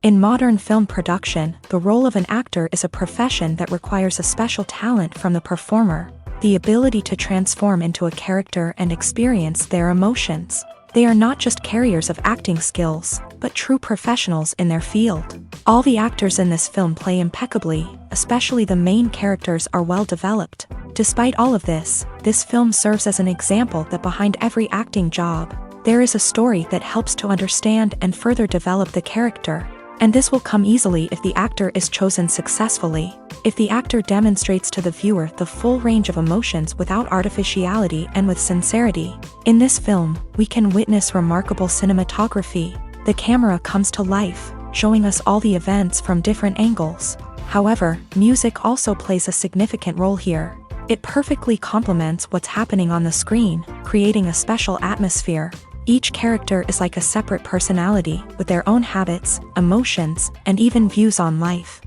In modern film production, the role of an actor is a profession that requires a special talent from the performer, the ability to transform into a character and experience their emotions. They are not just carriers of acting skills, but true professionals in their field. All the actors in this film play impeccably, especially the main characters are well developed. Despite all of this film serves as an example that behind every acting job, there is a story that helps to understand and further develop the character. And this will come easily if the actor is chosen successfully. If the actor demonstrates to the viewer the full range of emotions without artificiality and with sincerity. In this film, we can witness remarkable cinematography. The camera comes to life, showing us all the events from different angles. However, music also plays a significant role here. It perfectly complements what's happening on the screen, creating a special atmosphere. Each character is like a separate personality, with their own habits, emotions, and even views on life.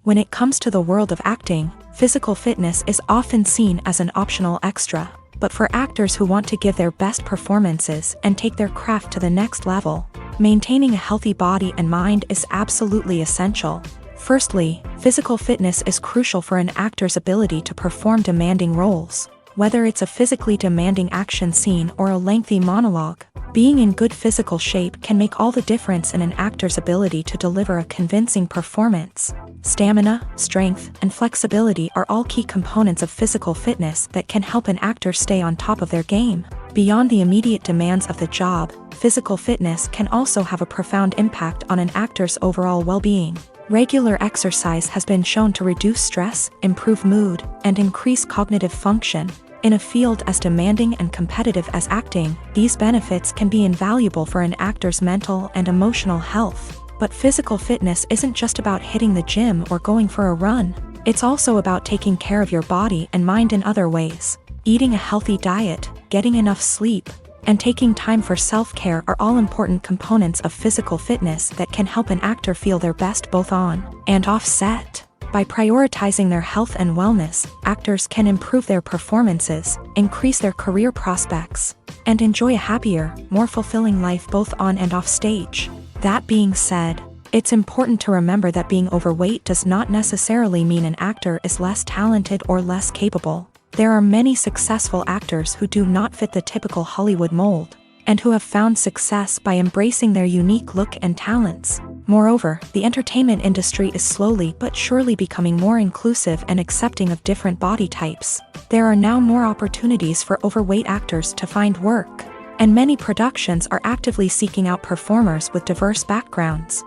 When it comes to the world of acting, physical fitness is often seen as an optional extra. But for actors who want to give their best performances and take their craft to the next level, maintaining a healthy body and mind is absolutely essential. Firstly, physical fitness is crucial for an actor's ability to perform demanding roles. Whether it's a physically demanding action scene or a lengthy monologue, being in good physical shape can make all the difference in an actor's ability to deliver a convincing performance. Stamina, strength, and flexibility are all key components of physical fitness that can help an actor stay on top of their game. Beyond the immediate demands of the job, physical fitness can also have a profound impact on an actor's overall well-being. Regular exercise has been shown to reduce stress, improve mood, and increase cognitive function. In a field as demanding and competitive as acting, these benefits can be invaluable for an actor's mental and emotional health. But physical fitness isn't just about hitting the gym or going for a run. It's also about taking care of your body and mind in other ways. Eating a healthy diet, getting enough sleep, and taking time for self-care are all important components of physical fitness that can help an actor feel their best both on and off set. By prioritizing their health and wellness, actors can improve their performances, increase their career prospects, and enjoy a happier, more fulfilling life both on and off stage. That being said, it's important to remember that being overweight does not necessarily mean an actor is less talented or less capable. There are many successful actors who do not fit the typical Hollywood mold, and who have found success by embracing their unique look and talents. Moreover, the entertainment industry is slowly but surely becoming more inclusive and accepting of different body types. There are now more opportunities for overweight actors to find work, and many productions are actively seeking out performers with diverse backgrounds.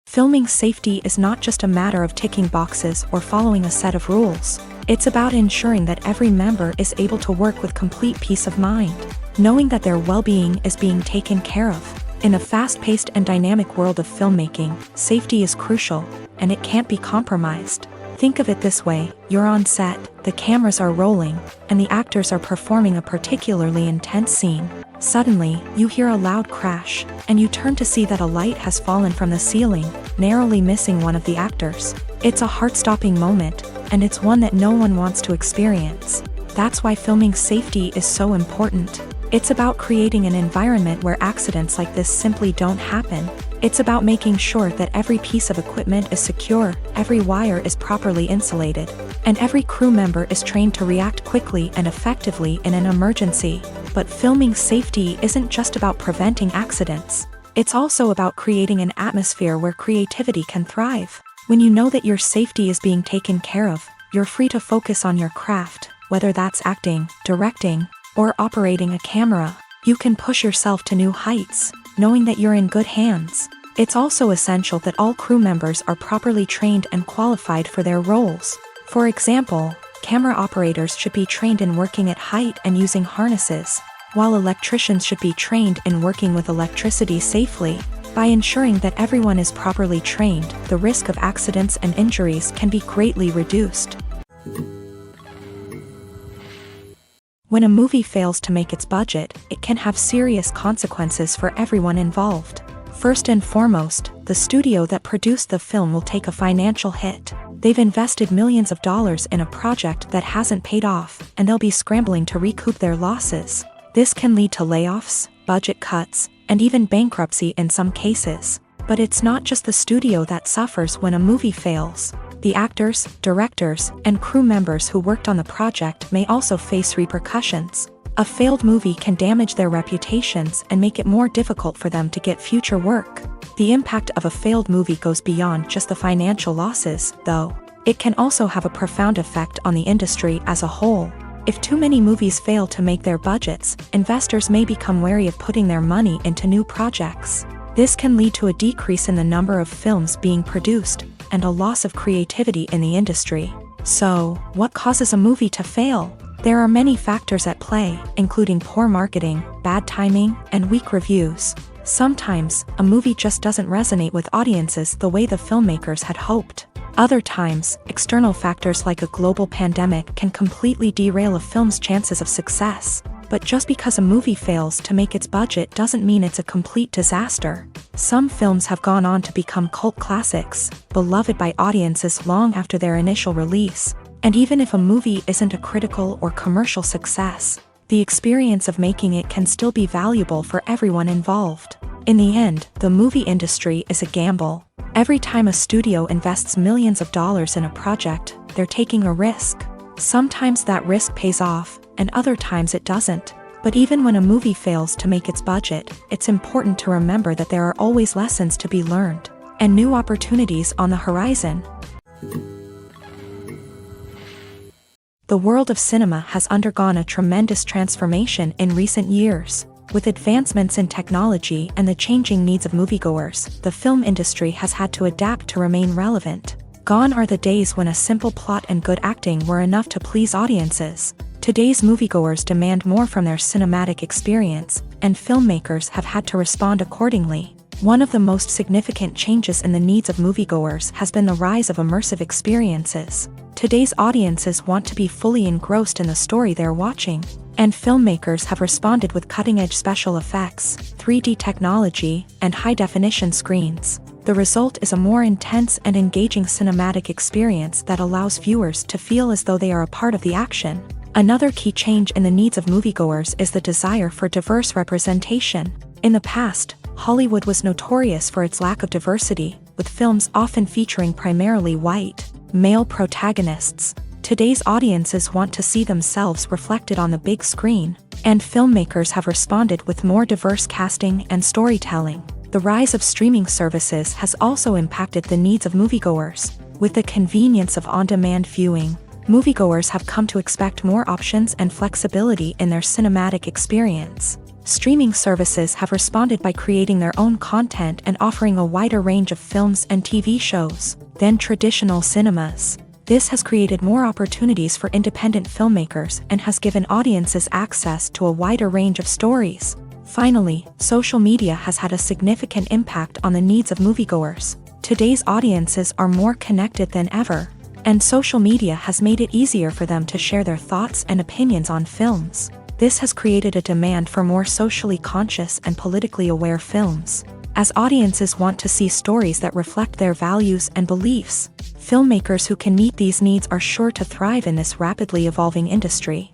Filming safety is not just a matter of ticking boxes or following a set of rules. It's about ensuring that every member is able to work with complete peace of mind, knowing that their well-being is being taken care of. In a fast-paced and dynamic world of filmmaking, safety is crucial, and it can't be compromised. Think of it this way: you're on set, the cameras are rolling, and the actors are performing a particularly intense scene. Suddenly, you hear a loud crash, and you turn to see that a light has fallen from the ceiling, narrowly missing one of the actors. It's a heart-stopping moment, and it's one that no one wants to experience. That's why filming safety is so important. It's about creating an environment where accidents like this simply don't happen. It's about making sure that every piece of equipment is secure, every wire is properly insulated, and every crew member is trained to react quickly and effectively in an emergency. But filming safety isn't just about preventing accidents. It's also about creating an atmosphere where creativity can thrive. When you know that your safety is being taken care of, you're free to focus on your craft, whether that's acting, directing, or operating a camera. You can push yourself to new heights, knowing that you're in good hands. It's also essential that all crew members are properly trained and qualified for their roles. For example, camera operators should be trained in working at height and using harnesses, while electricians should be trained in working with electricity safely. By ensuring that everyone is properly trained, the risk of accidents and injuries can be greatly reduced. When a movie fails to make its budget, it can have serious consequences for everyone involved. First and foremost, the studio that produced the film will take a financial hit. They've invested millions of dollars in a project that hasn't paid off, and they'll be scrambling to recoup their losses. This can lead to layoffs, budget cuts, and even bankruptcy in some cases. But it's not just the studio that suffers when a movie fails. The actors, directors, and crew members who worked on the project may also face repercussions. A failed movie can damage their reputations and make it more difficult for them to get future work. The impact of a failed movie goes beyond just the financial losses, though. It can also have a profound effect on the industry as a whole. If too many movies fail to make their budgets, investors may become wary of putting their money into new projects. This can lead to a decrease in the number of films being produced, and a loss of creativity in the industry. So, what causes a movie to fail? There are many factors at play, including poor marketing, bad timing, and weak reviews. Sometimes, a movie just doesn't resonate with audiences the way the filmmakers had hoped. Other times, external factors like a global pandemic can completely derail a film's chances of success. But just because a movie fails to make its budget doesn't mean it's a complete disaster. Some films have gone on to become cult classics, beloved by audiences long after their initial release. And even if a movie isn't a critical or commercial success, the experience of making it can still be valuable for everyone involved. In the end, the movie industry is a gamble. Every time a studio invests millions of dollars in a project, they're taking a risk. Sometimes that risk pays off, and other times it doesn't. But even when a movie fails to make its budget, it's important to remember that there are always lessons to be learned, and new opportunities on the horizon. The world of cinema has undergone a tremendous transformation in recent years. With advancements in technology and the changing needs of moviegoers, the film industry has had to adapt to remain relevant. Gone are the days when a simple plot and good acting were enough to please audiences. Today's moviegoers demand more from their cinematic experience, and filmmakers have had to respond accordingly. One of the most significant changes in the needs of moviegoers has been the rise of immersive experiences. Today's audiences want to be fully engrossed in the story they're watching, and filmmakers have responded with cutting-edge special effects, 3D technology, and high-definition screens. The result is a more intense and engaging cinematic experience that allows viewers to feel as though they are a part of the action. Another key change in the needs of moviegoers is the desire for diverse representation. In the past, Hollywood was notorious for its lack of diversity, with films often featuring primarily white, male protagonists. Today's audiences want to see themselves reflected on the big screen, and filmmakers have responded with more diverse casting and storytelling. The rise of streaming services has also impacted the needs of moviegoers. With the convenience of on-demand viewing, moviegoers have come to expect more options and flexibility in their cinematic experience. Streaming services have responded by creating their own content and offering a wider range of films and TV shows than traditional cinemas. This has created more opportunities for independent filmmakers and has given audiences access to a wider range of stories. Finally, social media has had a significant impact on the needs of moviegoers. Today's audiences are more connected than ever, and social media has made it easier for them to share their thoughts and opinions on films. This has created a demand for more socially conscious and politically aware films. As audiences want to see stories that reflect their values and beliefs, filmmakers who can meet these needs are sure to thrive in this rapidly evolving industry.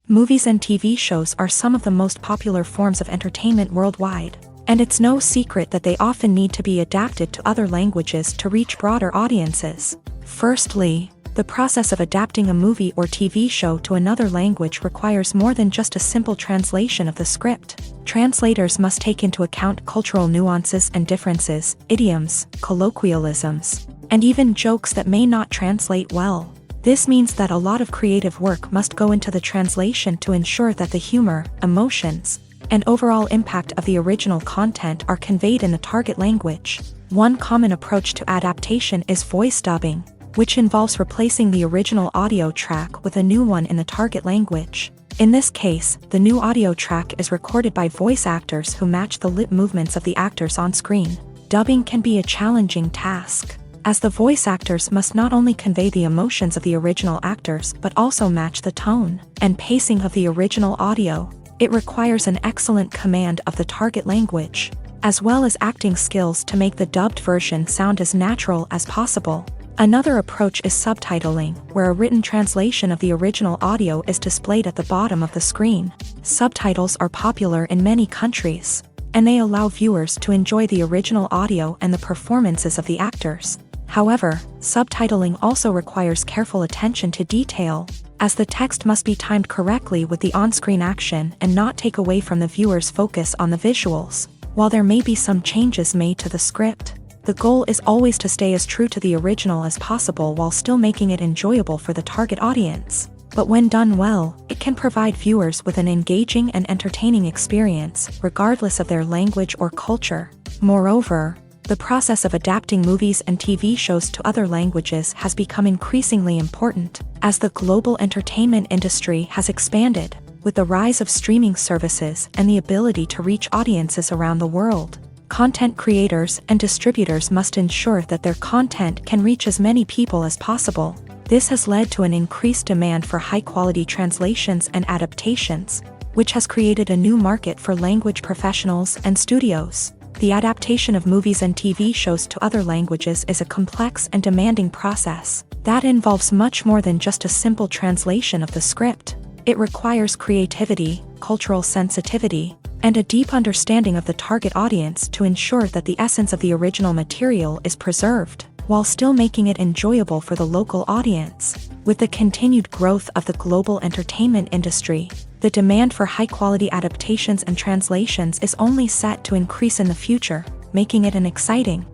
Movies and TV shows are some of the most popular forms of entertainment worldwide, and it's no secret that they often need to be adapted to other languages to reach broader audiences. Firstly, the process of adapting a movie or TV show to another language requires more than just a simple translation of the script. Translators must take into account cultural nuances and differences, idioms, colloquialisms, and even jokes that may not translate well. This means that a lot of creative work must go into the translation to ensure that the humor, emotions, and overall impact of the original content are conveyed in the target language. One common approach to adaptation is voice dubbing, which involves replacing the original audio track with a new one in the target language. In this case, the new audio track is recorded by voice actors who match the lip movements of the actors on screen. Dubbing can be a challenging task, as the voice actors must not only convey the emotions of the original actors but also match the tone and pacing of the original audio. It requires an excellent command of the target language, as well as acting skills to make the dubbed version sound as natural as possible. Another approach is subtitling, where a written translation of the original audio is displayed at the bottom of the screen. Subtitles are popular in many countries, and they allow viewers to enjoy the original audio and the performances of the actors. However, subtitling also requires careful attention to detail, as the text must be timed correctly with the on-screen action and not take away from the viewer's focus on the visuals. While there may be some changes made to the script, the goal is always to stay as true to the original as possible while still making it enjoyable for the target audience. But when done well, it can provide viewers with an engaging and entertaining experience, regardless of their language or culture. Moreover, the process of adapting movies and TV shows to other languages has become increasingly important, as the global entertainment industry has expanded, with the rise of streaming services and the ability to reach audiences around the world. Content creators and distributors must ensure that their content can reach as many people as possible. This has led to an increased demand for high-quality translations and adaptations, which has created a new market for language professionals and studios. The adaptation of movies and TV shows to other languages is a complex and demanding process that involves much more than just a simple translation of the script. It requires creativity, cultural sensitivity, and a deep understanding of the target audience to ensure that the essence of the original material is preserved, while still making it enjoyable for the local audience. With the continued growth of the global entertainment industry, the demand for high-quality adaptations and translations is only set to increase in the future, making it an exciting.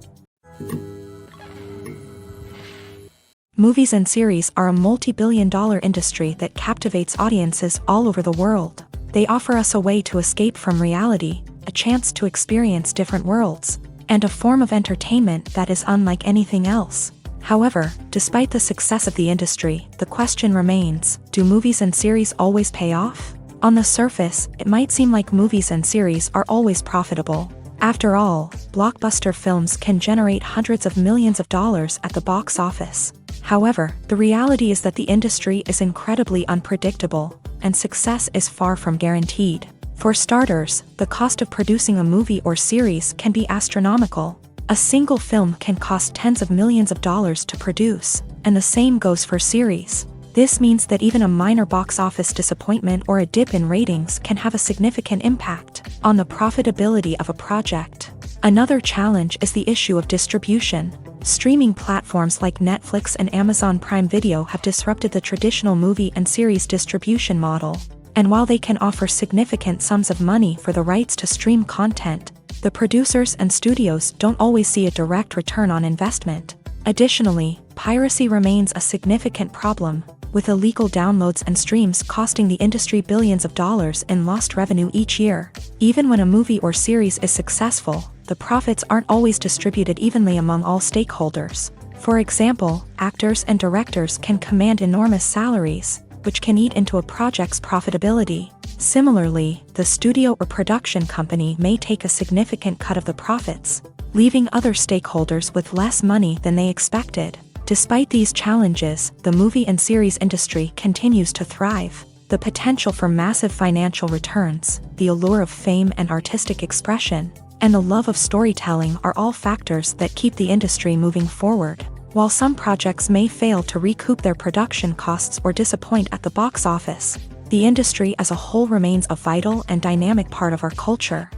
Movies and series are a multi-billion-dollar industry that captivates audiences all over the world. They offer us a way to escape from reality, a chance to experience different worlds, and a form of entertainment that is unlike anything else. However, despite the success of the industry, the question remains, do movies and series always pay off? On the surface, it might seem like movies and series are always profitable. After all, blockbuster films can generate hundreds of millions of dollars at the box office. However, the reality is that the industry is incredibly unpredictable, and success is far from guaranteed. For starters, the cost of producing a movie or series can be astronomical. A single film can cost tens of millions of dollars to produce, and the same goes for series. This means that even a minor box office disappointment or a dip in ratings can have a significant impact on the profitability of a project. Another challenge is the issue of distribution. Streaming platforms like Netflix and Amazon Prime Video have disrupted the traditional movie and series distribution model. And while they can offer significant sums of money for the rights to stream content, the producers and studios don't always see a direct return on investment. Additionally, piracy remains a significant problem, with illegal downloads and streams costing the industry billions of dollars in lost revenue each year. Even when a movie or series is successful, the profits aren't always distributed evenly among all stakeholders. For example, actors and directors can command enormous salaries, which can eat into a project's profitability. Similarly, the studio or production company may take a significant cut of the profits, leaving other stakeholders with less money than they expected. Despite these challenges, the movie and series industry continues to thrive. The potential for massive financial returns, the allure of fame and artistic expression, and the love of storytelling are all factors that keep the industry moving forward. While some projects may fail to recoup their production costs or disappoint at the box office, the industry as a whole remains a vital and dynamic part of our culture.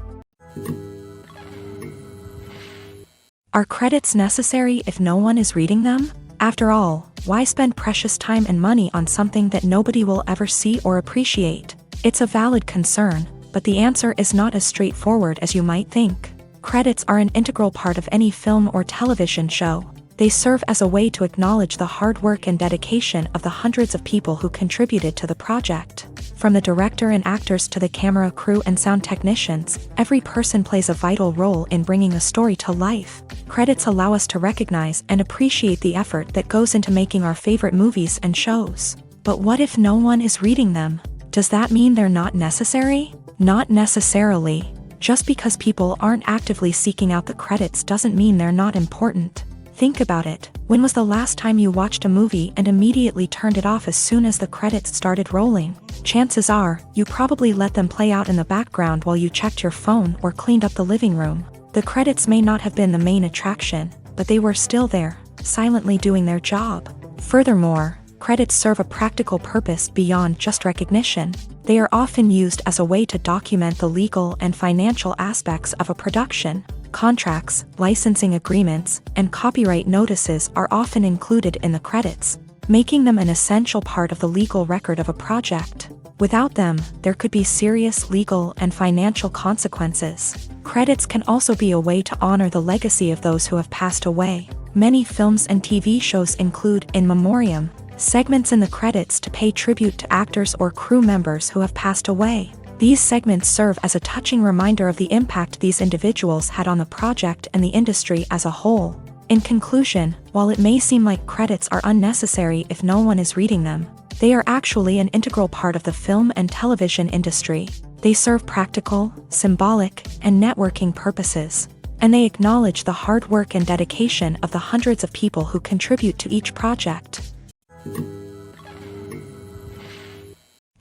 Are credits necessary if no one is reading them? After all, why spend precious time and money on something that nobody will ever see or appreciate? It's a valid concern, but the answer is not as straightforward as you might think. Credits are an integral part of any film or television show. They serve as a way to acknowledge the hard work and dedication of the hundreds of people who contributed to the project. From the director and actors to the camera crew and sound technicians, every person plays a vital role in bringing a story to life. Credits allow us to recognize and appreciate the effort that goes into making our favorite movies and shows. But what if no one is reading them? Does that mean they're not necessary? Not necessarily. Just because people aren't actively seeking out the credits doesn't mean they're not important. Think about it. When was the last time you watched a movie and immediately turned it off as soon as the credits started rolling? Chances are, you probably let them play out in the background while you checked your phone or cleaned up the living room. The credits may not have been the main attraction, but they were still there, silently doing their job. Furthermore, credits serve a practical purpose beyond just recognition. They are often used as a way to document the legal and financial aspects of a production. Contracts, licensing agreements, and copyright notices are often included in the credits, making them an essential part of the legal record of a project. Without them, there could be serious legal and financial consequences. Credits can also be a way to honor the legacy of those who have passed away. Many films and TV shows include in memoriam segments in the credits to pay tribute to actors or crew members who have passed away. These segments serve as a touching reminder of the impact these individuals had on the project and the industry as a whole. In conclusion, while it may seem like credits are unnecessary if no one is reading them, they are actually an integral part of the film and television industry. They serve practical, symbolic, and networking purposes, and they acknowledge the hard work and dedication of the hundreds of people who contribute to each project.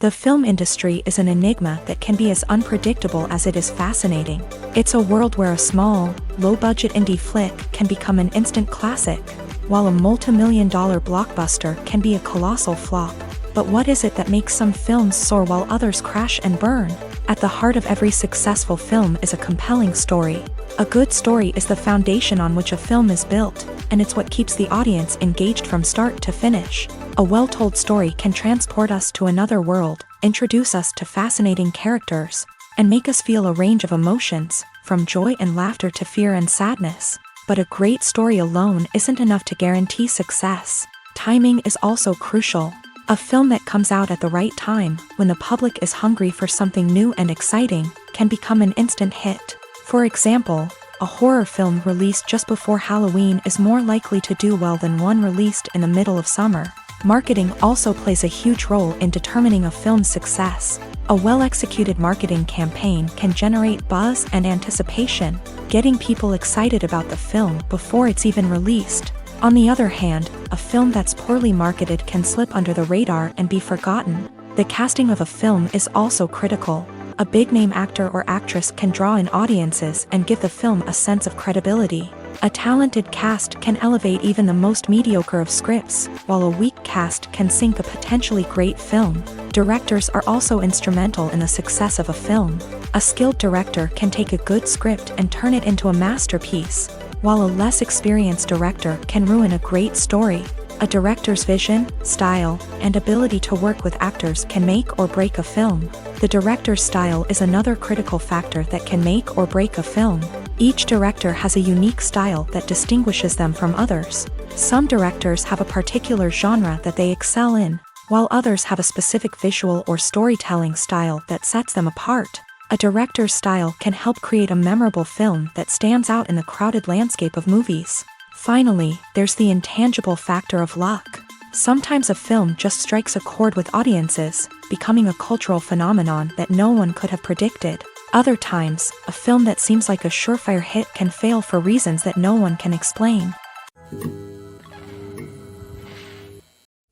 The film industry is an enigma that can be as unpredictable as it is fascinating. It's a world where a small, low-budget indie flick can become an instant classic, while a multi-million-dollar blockbuster can be a colossal flop. But what is it that makes some films soar while others crash and burn? At the heart of every successful film is a compelling story. A good story is the foundation on which a film is built, and it's what keeps the audience engaged from start to finish. A well-told story can transport us to another world, introduce us to fascinating characters, and make us feel a range of emotions, from joy and laughter to fear and sadness. But a great story alone isn't enough to guarantee success. Timing is also crucial. A film that comes out at the right time, when the public is hungry for something new and exciting, can become an instant hit. For example, a horror film released just before Halloween is more likely to do well than one released in the middle of summer. Marketing also plays a huge role in determining a film's success. A well-executed marketing campaign can generate buzz and anticipation, getting people excited about the film before it's even released. On the other hand, a film that's poorly marketed can slip under the radar and be forgotten. The casting of a film is also critical. A big-name actor or actress can draw in audiences and give the film a sense of credibility. A talented cast can elevate even the most mediocre of scripts, while a weak cast can sink a potentially great film. Directors are also instrumental in the success of a film. A skilled director can take a good script and turn it into a masterpiece, while a less experienced director can ruin a great story. A director's vision, style, and ability to work with actors can make or break a film. The director's style is another critical factor that can make or break a film. Each director has a unique style that distinguishes them from others. Some directors have a particular genre that they excel in, while others have a specific visual or storytelling style that sets them apart. A director's style can help create a memorable film that stands out in the crowded landscape of movies. Finally, there's the intangible factor of luck. Sometimes a film just strikes a chord with audiences, becoming a cultural phenomenon that no one could have predicted. Other times, a film that seems like a surefire hit can fail for reasons that no one can explain.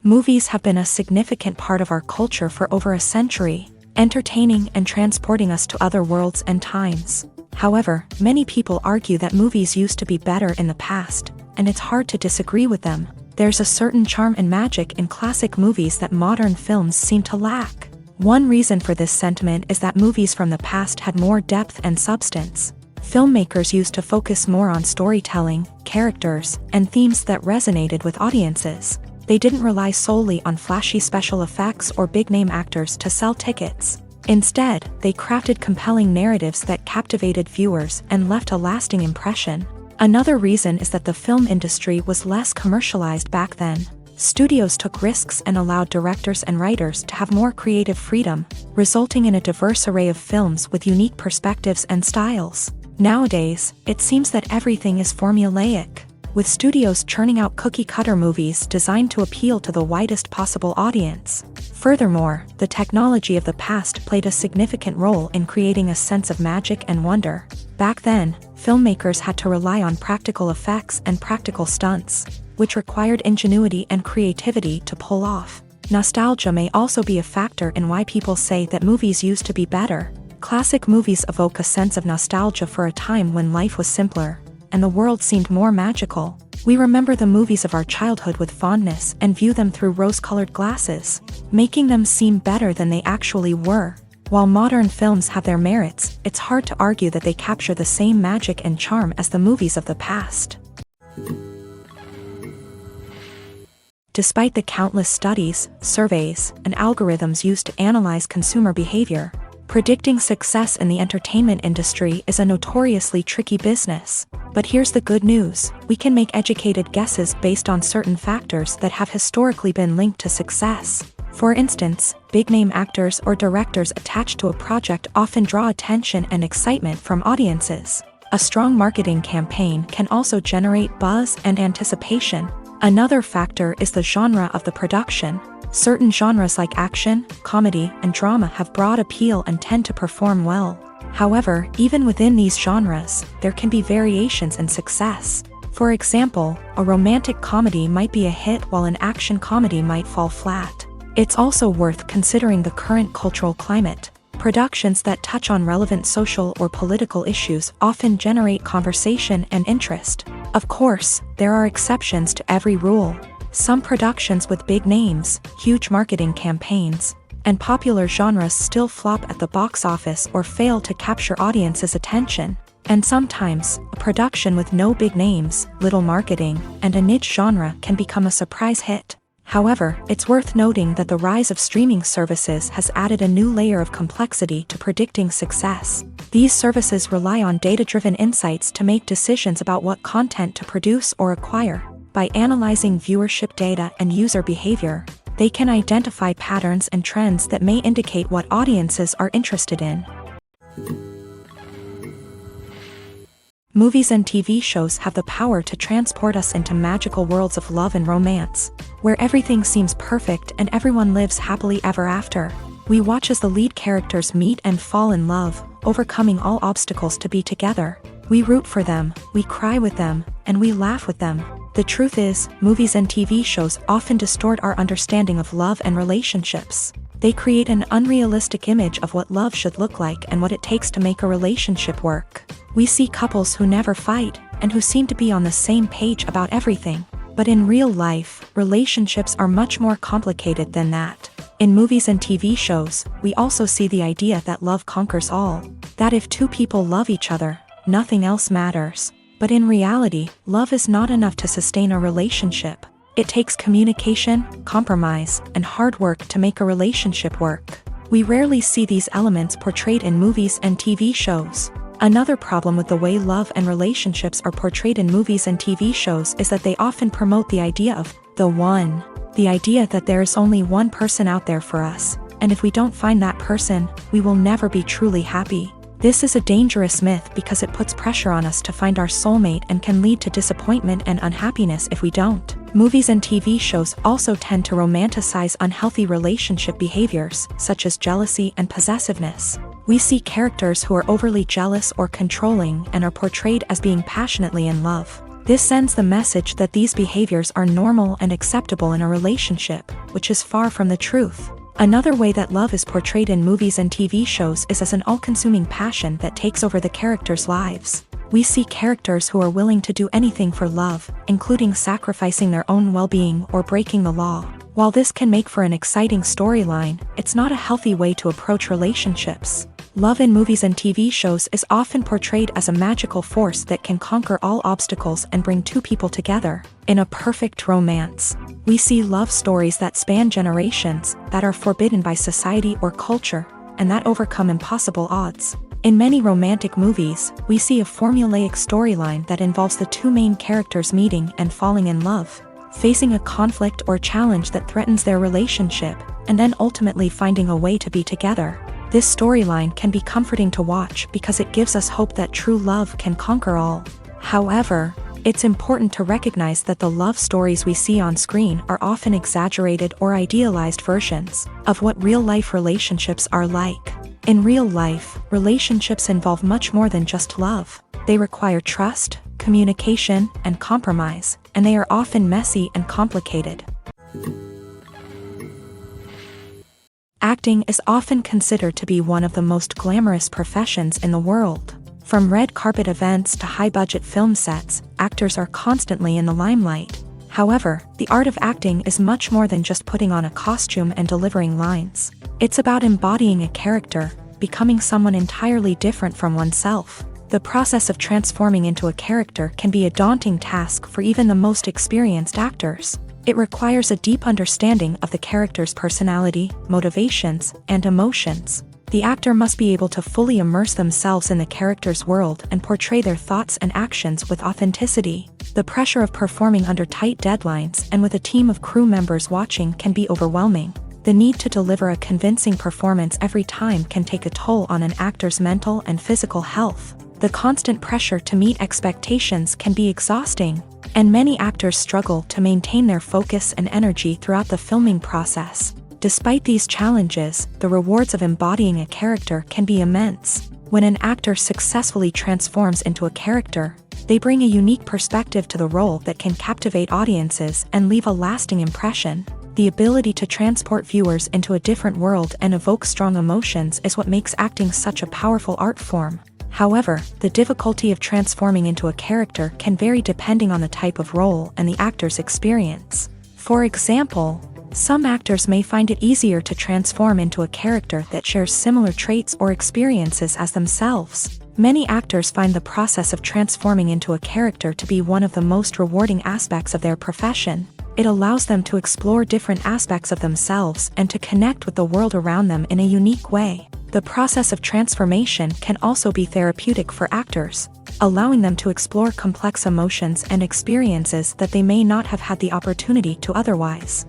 Movies have been a significant part of our culture for over a century, entertaining and transporting us to other worlds and times. However, many people argue that movies used to be better in the past, and it's hard to disagree with them. There's a certain charm and magic in classic movies that modern films seem to lack. One reason for this sentiment is that movies from the past had more depth and substance. Filmmakers used to focus more on storytelling, characters, and themes that resonated with audiences. They didn't rely solely on flashy special effects or big-name actors to sell tickets. Instead, they crafted compelling narratives that captivated viewers and left a lasting impression. Another reason is that the film industry was less commercialized back then. Studios took risks and allowed directors and writers to have more creative freedom, resulting in a diverse array of films with unique perspectives and styles. Nowadays, it seems that everything is formulaic, with studios churning out cookie-cutter movies designed to appeal to the widest possible audience. Furthermore, the technology of the past played a significant role in creating a sense of magic and wonder. Back then, filmmakers had to rely on practical effects and practical stunts, which required ingenuity and creativity to pull off. Nostalgia may also be a factor in why people say that movies used to be better. Classic movies evoke a sense of nostalgia for a time when life was simpler, and the world seemed more magical. We remember the movies of our childhood with fondness and view them through rose-colored glasses, making them seem better than they actually were. While modern films have their merits, it's hard to argue that they capture the same magic and charm as the movies of the past. Despite the countless studies, surveys, and algorithms used to analyze consumer behavior, predicting success in the entertainment industry is a notoriously tricky business. But here's the good news: we can make educated guesses based on certain factors that have historically been linked to success. For instance, big-name actors or directors attached to a project often draw attention and excitement from audiences. A strong marketing campaign can also generate buzz and anticipation. Another factor is the genre of the production. Certain genres like action, comedy, and drama have broad appeal and tend to perform well. However, even within these genres, there can be variations in success. For example, a romantic comedy might be a hit while an action comedy might fall flat. It's also worth considering the current cultural climate. Productions that touch on relevant social or political issues often generate conversation and interest. Of course, there are exceptions to every rule. Some productions with big names, huge marketing campaigns, and popular genres still flop at the box office or fail to capture audiences' attention. And sometimes, a production with no big names, little marketing, and a niche genre can become a surprise hit. However, it's worth noting that the rise of streaming services has added a new layer of complexity to predicting success. These services rely on data-driven insights to make decisions about what content to produce or acquire. By analyzing viewership data and user behavior, they can identify patterns and trends that may indicate what audiences are interested in. Movies and TV shows have the power to transport us into magical worlds of love and romance, where everything seems perfect and everyone lives happily ever after. We watch as the lead characters meet and fall in love, overcoming all obstacles to be together. We root for them, we cry with them, and we laugh with them. The truth is, movies and TV shows often distort our understanding of love and relationships. They create an unrealistic image of what love should look like and what it takes to make a relationship work. We see couples who never fight, and who seem to be on the same page about everything. But in real life, relationships are much more complicated than that. In movies and TV shows, we also see the idea that love conquers all. That if two people love each other, nothing else matters. But in reality, love is not enough to sustain a relationship. It takes communication, compromise, and hard work to make a relationship work. We rarely see these elements portrayed in movies and TV shows. Another problem with the way love and relationships are portrayed in movies and TV shows is that they often promote the idea of the one. The idea that there is only one person out there for us, and if we don't find that person, we will never be truly happy. This is a dangerous myth because it puts pressure on us to find our soulmate and can lead to disappointment and unhappiness if we don't. Movies and TV shows also tend to romanticize unhealthy relationship behaviors, such as jealousy and possessiveness. We see characters who are overly jealous or controlling and are portrayed as being passionately in love. This sends the message that these behaviors are normal and acceptable in a relationship, which is far from the truth. Another way that love is portrayed in movies and TV shows is as an all-consuming passion that takes over the characters' lives. We see characters who are willing to do anything for love, including sacrificing their own well-being or breaking the law. While this can make for an exciting storyline, it's not a healthy way to approach relationships. Love in movies and TV shows is often portrayed as a magical force that can conquer all obstacles and bring two people together. In a perfect romance, we see love stories that span generations, that are forbidden by society or culture, and that overcome impossible odds. In many romantic movies, we see a formulaic storyline that involves the two main characters meeting and falling in love, facing a conflict or challenge that threatens their relationship, and then ultimately finding a way to be together. This storyline can be comforting to watch because it gives us hope that true love can conquer all. However, it's important to recognize that the love stories we see on screen are often exaggerated or idealized versions of what real-life relationships are like. In real life, relationships involve much more than just love. They require trust, communication, and compromise, and they are often messy and complicated. Acting is often considered to be one of the most glamorous professions in the world. From red carpet events to high-budget film sets, actors are constantly in the limelight. However, the art of acting is much more than just putting on a costume and delivering lines. It's about embodying a character, becoming someone entirely different from oneself. The process of transforming into a character can be a daunting task for even the most experienced actors. It requires a deep understanding of the character's personality, motivations, and emotions. The actor must be able to fully immerse themselves in the character's world and portray their thoughts and actions with authenticity. The pressure of performing under tight deadlines and with a team of crew members watching can be overwhelming. The need to deliver a convincing performance every time can take a toll on an actor's mental and physical health. The constant pressure to meet expectations can be exhausting, and many actors struggle to maintain their focus and energy throughout the filming process. Despite these challenges, the rewards of embodying a character can be immense. When an actor successfully transforms into a character, they bring a unique perspective to the role that can captivate audiences and leave a lasting impression. The ability to transport viewers into a different world and evoke strong emotions is what makes acting such a powerful art form. However, the difficulty of transforming into a character can vary depending on the type of role and the actor's experience. For example, some actors may find it easier to transform into a character that shares similar traits or experiences as themselves. Many actors find the process of transforming into a character to be one of the most rewarding aspects of their profession. It allows them to explore different aspects of themselves and to connect with the world around them in a unique way. The process of transformation can also be therapeutic for actors, allowing them to explore complex emotions and experiences that they may not have had the opportunity to otherwise.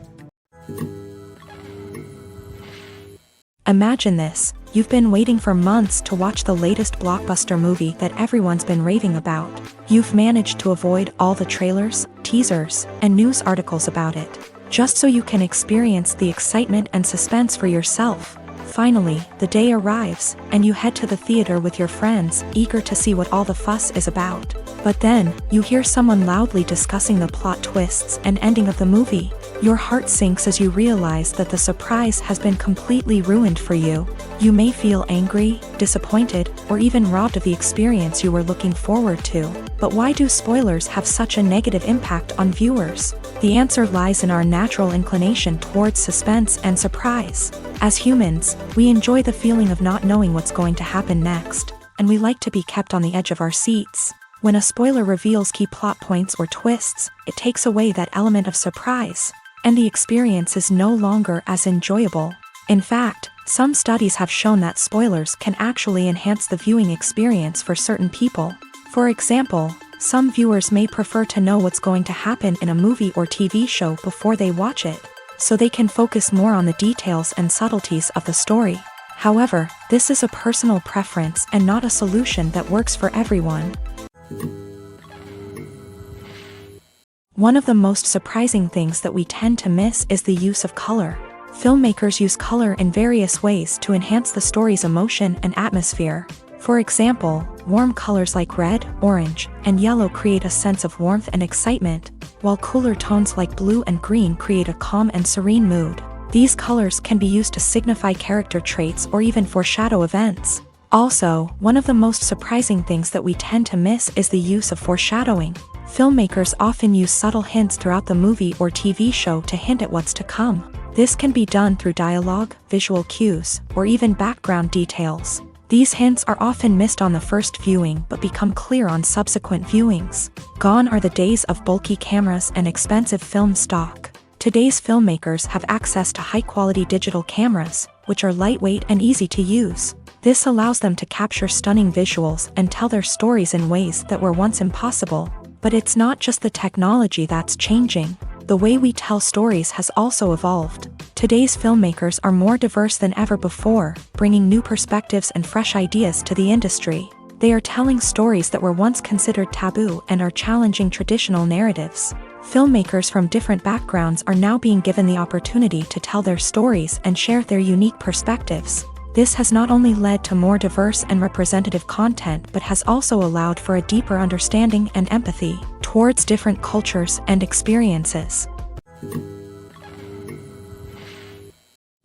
Imagine this: you've been waiting for months to watch the latest blockbuster movie that everyone's been raving about. You've managed to avoid all the trailers, teasers, and news articles about it, just so you can experience the excitement and suspense for yourself. Finally, the day arrives, and you head to the theater with your friends, eager to see what all the fuss is about. But then, you hear someone loudly discussing the plot twists and ending of the movie. Your heart sinks as you realize that the surprise has been completely ruined for you. You may feel angry, disappointed, or even robbed of the experience you were looking forward to. But why do spoilers have such a negative impact on viewers? The answer lies in our natural inclination towards suspense and surprise. As humans, we enjoy the feeling of not knowing what's going to happen next, and we like to be kept on the edge of our seats. When a spoiler reveals key plot points or twists, it takes away that element of surprise, and the experience is no longer as enjoyable. In fact, some studies have shown that spoilers can actually enhance the viewing experience for certain people. For example, some viewers may prefer to know what's going to happen in a movie or TV show before they watch it, so they can focus more on the details and subtleties of the story. However, this is a personal preference and not a solution that works for everyone. One of the most surprising things that we tend to miss is the use of color. Filmmakers use color in various ways to enhance the story's emotion and atmosphere. For example, warm colors like red, orange, and yellow create a sense of warmth and excitement, while cooler tones like blue and green create a calm and serene mood. These colors can be used to signify character traits or even foreshadow events. Also, one of the most surprising things that we tend to miss is the use of foreshadowing. Filmmakers often use subtle hints throughout the movie or TV show to hint at what's to come. This can be done through dialogue, visual cues, or even background details. These hints are often missed on the first viewing but become clear on subsequent viewings. Gone are the days of bulky cameras and expensive film stock. Today's filmmakers have access to high-quality digital cameras, which are lightweight and easy to use. This allows them to capture stunning visuals and tell their stories in ways that were once impossible. But it's not just the technology that's changing. The way we tell stories has also evolved. Today's filmmakers are more diverse than ever before, bringing new perspectives and fresh ideas to the industry. They are telling stories that were once considered taboo and are challenging traditional narratives. Filmmakers from different backgrounds are now being given the opportunity to tell their stories and share their unique perspectives. This has not only led to more diverse and representative content but has also allowed for a deeper understanding and empathy towards different cultures and experiences.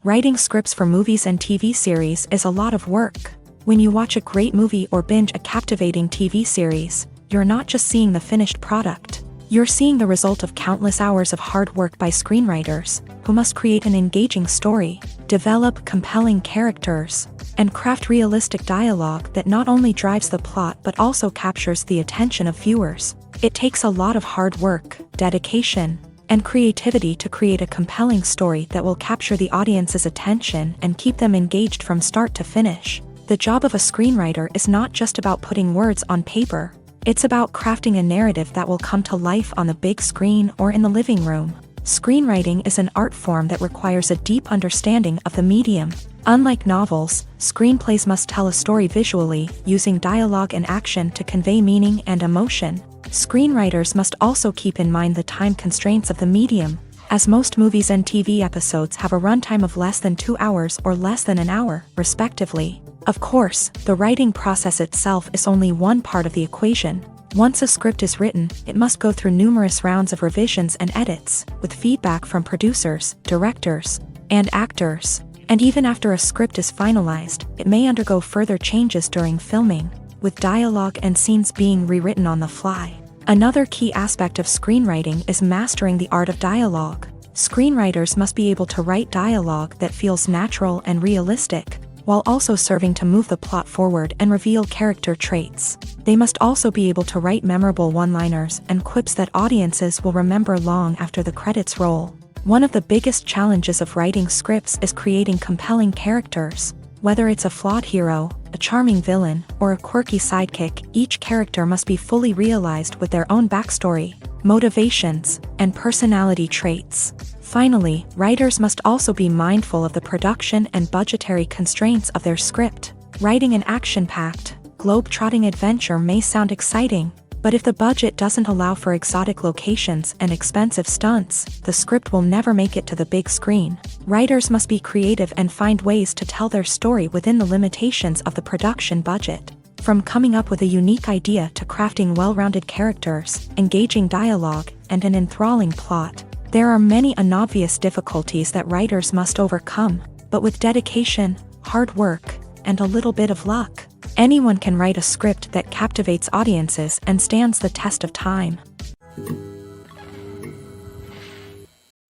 Writing scripts for movies and TV series is a lot of work. When you watch a great movie or binge a captivating TV series, you're not just seeing the finished product. You're seeing the result of countless hours of hard work by screenwriters, who must create an engaging story, develop compelling characters, and craft realistic dialogue that not only drives the plot but also captures the attention of viewers. It takes a lot of hard work, dedication, and creativity to create a compelling story that will capture the audience's attention and keep them engaged from start to finish. The job of a screenwriter is not just about putting words on paper. It's about crafting a narrative that will come to life on the big screen or in the living room. Screenwriting is an art form that requires a deep understanding of the medium. Unlike novels, screenplays must tell a story visually, using dialogue and action to convey meaning and emotion. Screenwriters must also keep in mind the time constraints of the medium, as most movies and TV episodes have a runtime of less than 2 hours or less than an hour, respectively. Of course, the writing process itself is only one part of the equation. Once a script is written, it must go through numerous rounds of revisions and edits, with feedback from producers, directors, and actors. And even after a script is finalized, it may undergo further changes during filming, with dialogue and scenes being rewritten on the fly. Another key aspect of screenwriting is mastering the art of dialogue. Screenwriters must be able to write dialogue that feels natural and realistic, while also serving to move the plot forward and reveal character traits. They must also be able to write memorable one-liners and quips that audiences will remember long after the credits roll. One of the biggest challenges of writing scripts is creating compelling characters. Whether it's a flawed hero, a charming villain, or a quirky sidekick, each character must be fully realized with their own backstory, motivations, and personality traits. Finally, writers must also be mindful of the production and budgetary constraints of their script. Writing an action-packed, globe-trotting adventure may sound exciting, but if the budget doesn't allow for exotic locations and expensive stunts, the script will never make it to the big screen. Writers must be creative and find ways to tell their story within the limitations of the production budget. From coming up with a unique idea to crafting well-rounded characters, engaging dialogue, and an enthralling plot, there are many unobvious difficulties that writers must overcome, but with dedication, hard work, and a little bit of luck, anyone can write a script that captivates audiences and stands the test of time.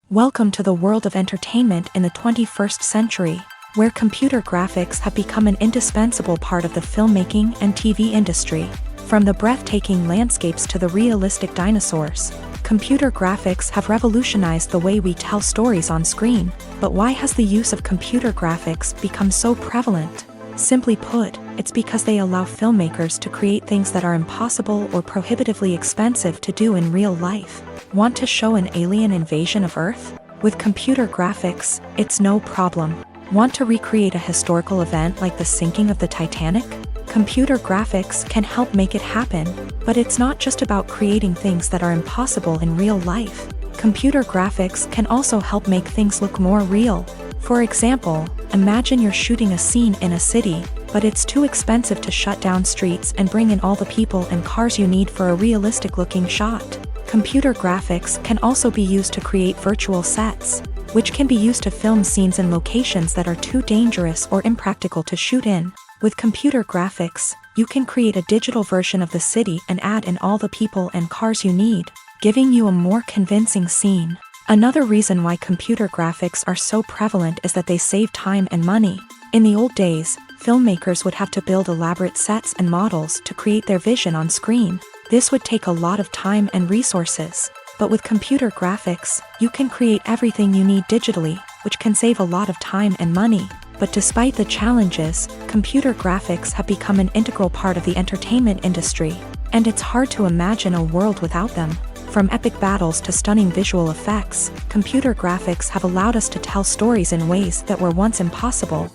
Welcome to the world of entertainment in the 21st century, where computer graphics have become an indispensable part of the filmmaking and TV industry. From the breathtaking landscapes to the realistic dinosaurs, computer graphics have revolutionized the way we tell stories on screen. But why has the use of computer graphics become so prevalent? Simply put, it's because they allow filmmakers to create things that are impossible or prohibitively expensive to do in real life. Want to show an alien invasion of Earth? With computer graphics, it's no problem. Want to recreate a historical event like the sinking of the Titanic? Computer graphics can help make it happen, but it's not just about creating things that are impossible in real life. Computer graphics can also help make things look more real. For example, imagine you're shooting a scene in a city, but it's too expensive to shut down streets and bring in all the people and cars you need for a realistic-looking shot. Computer graphics can also be used to create virtual sets, which can be used to film scenes in locations that are too dangerous or impractical to shoot in. With computer graphics, you can create a digital version of the city and add in all the people and cars you need, giving you a more convincing scene. Another reason why computer graphics are so prevalent is that they save time and money. In the old days, filmmakers would have to build elaborate sets and models to create their vision on screen. This would take a lot of time and resources. But with computer graphics, you can create everything you need digitally, which can save a lot of time and money. But despite the challenges, computer graphics have become an integral part of the entertainment industry, and it's hard to imagine a world without them. From epic battles to stunning visual effects, computer graphics have allowed us to tell stories in ways that were once impossible.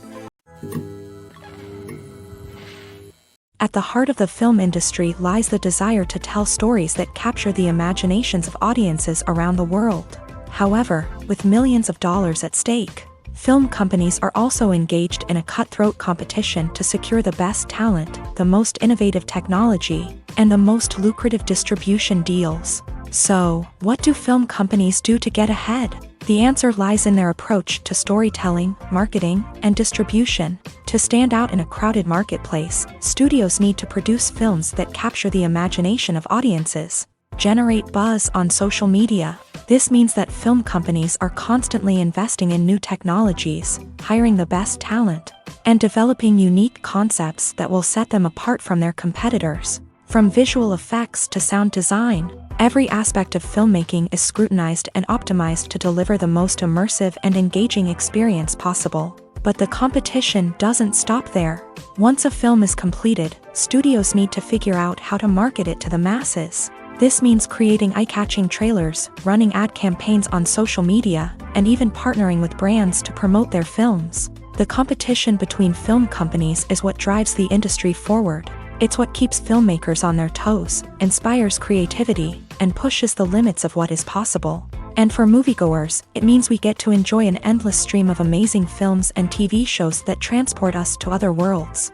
At the heart of the film industry lies the desire to tell stories that capture the imaginations of audiences around the world. However, with millions of dollars at stake, film companies are also engaged in a cutthroat competition to secure the best talent, the most innovative technology, and the most lucrative distribution deals. So, what do film companies do to get ahead? The answer lies in their approach to storytelling, marketing, and distribution. To stand out in a crowded marketplace, studios need to produce films that capture the imagination of audiences, generate buzz on social media. This means that film companies are constantly investing in new technologies, hiring the best talent, and developing unique concepts that will set them apart from their competitors. From visual effects to sound design, every aspect of filmmaking is scrutinized and optimized to deliver the most immersive and engaging experience possible. But the competition doesn't stop there. Once a film is completed, studios need to figure out how to market it to the masses. This means creating eye-catching trailers, running ad campaigns on social media, and even partnering with brands to promote their films. The competition between film companies is what drives the industry forward. It's what keeps filmmakers on their toes, inspires creativity, and pushes the limits of what is possible. And for moviegoers, it means we get to enjoy an endless stream of amazing films and TV shows that transport us to other worlds.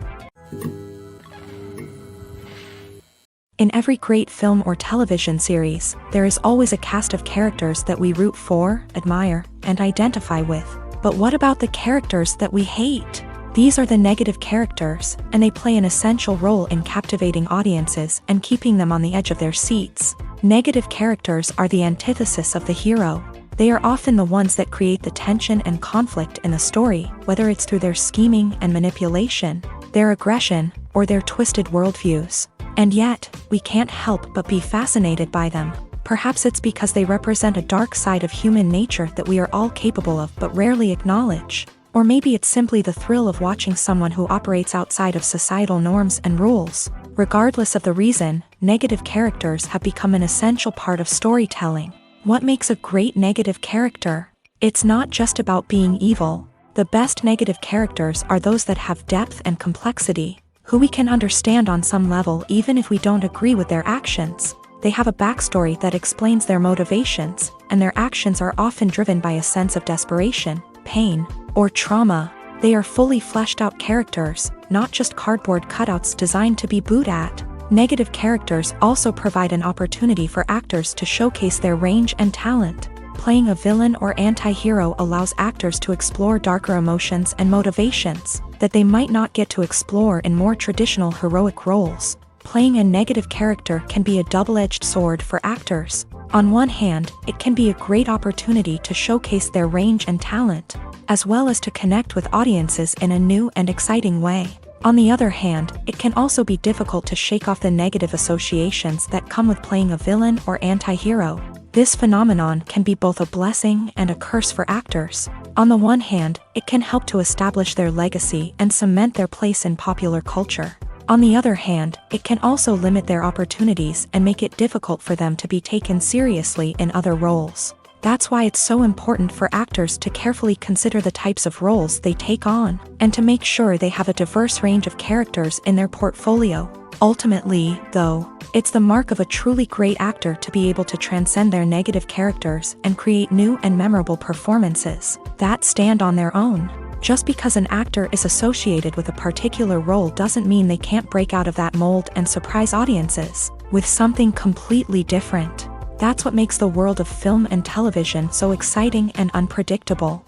In every great film or television series, there is always a cast of characters that we root for, admire, and identify with. But what about the characters that we hate? These are the negative characters, and they play an essential role in captivating audiences and keeping them on the edge of their seats. Negative characters are the antithesis of the hero. They are often the ones that create the tension and conflict in the story, whether it's through their scheming and manipulation, their aggression, or their twisted worldviews. And yet, we can't help but be fascinated by them. Perhaps it's because they represent a dark side of human nature that we are all capable of but rarely acknowledge. Or maybe it's simply the thrill of watching someone who operates outside of societal norms and rules. Regardless of the reason, negative characters have become an essential part of storytelling. What makes a great negative character? It's not just about being evil. The best negative characters are those that have depth and complexity, who we can understand on some level even if we don't agree with their actions. They have a backstory that explains their motivations, and their actions are often driven by a sense of desperation, pain, or trauma. They are fully fleshed out characters, not just cardboard cutouts designed to be booed at. Negative characters also provide an opportunity for actors to showcase their range and talent. Playing a villain or anti-hero allows actors to explore darker emotions and motivations that they might not get to explore in more traditional heroic roles. Playing a negative character can be a double-edged sword for actors. On one hand, it can be a great opportunity to showcase their range and talent, as well as to connect with audiences in a new and exciting way. On the other hand, it can also be difficult to shake off the negative associations that come with playing a villain or anti-hero. This phenomenon can be both a blessing and a curse for actors. On the one hand, it can help to establish their legacy and cement their place in popular culture. On the other hand, it can also limit their opportunities and make it difficult for them to be taken seriously in other roles. That's why it's so important for actors to carefully consider the types of roles they take on, and to make sure they have a diverse range of characters in their portfolio. Ultimately, though, it's the mark of a truly great actor to be able to transcend their negative characters and create new and memorable performances that stand on their own. Just because an actor is associated with a particular role doesn't mean they can't break out of that mold and surprise audiences with something completely different. That's what makes the world of film and television so exciting and unpredictable.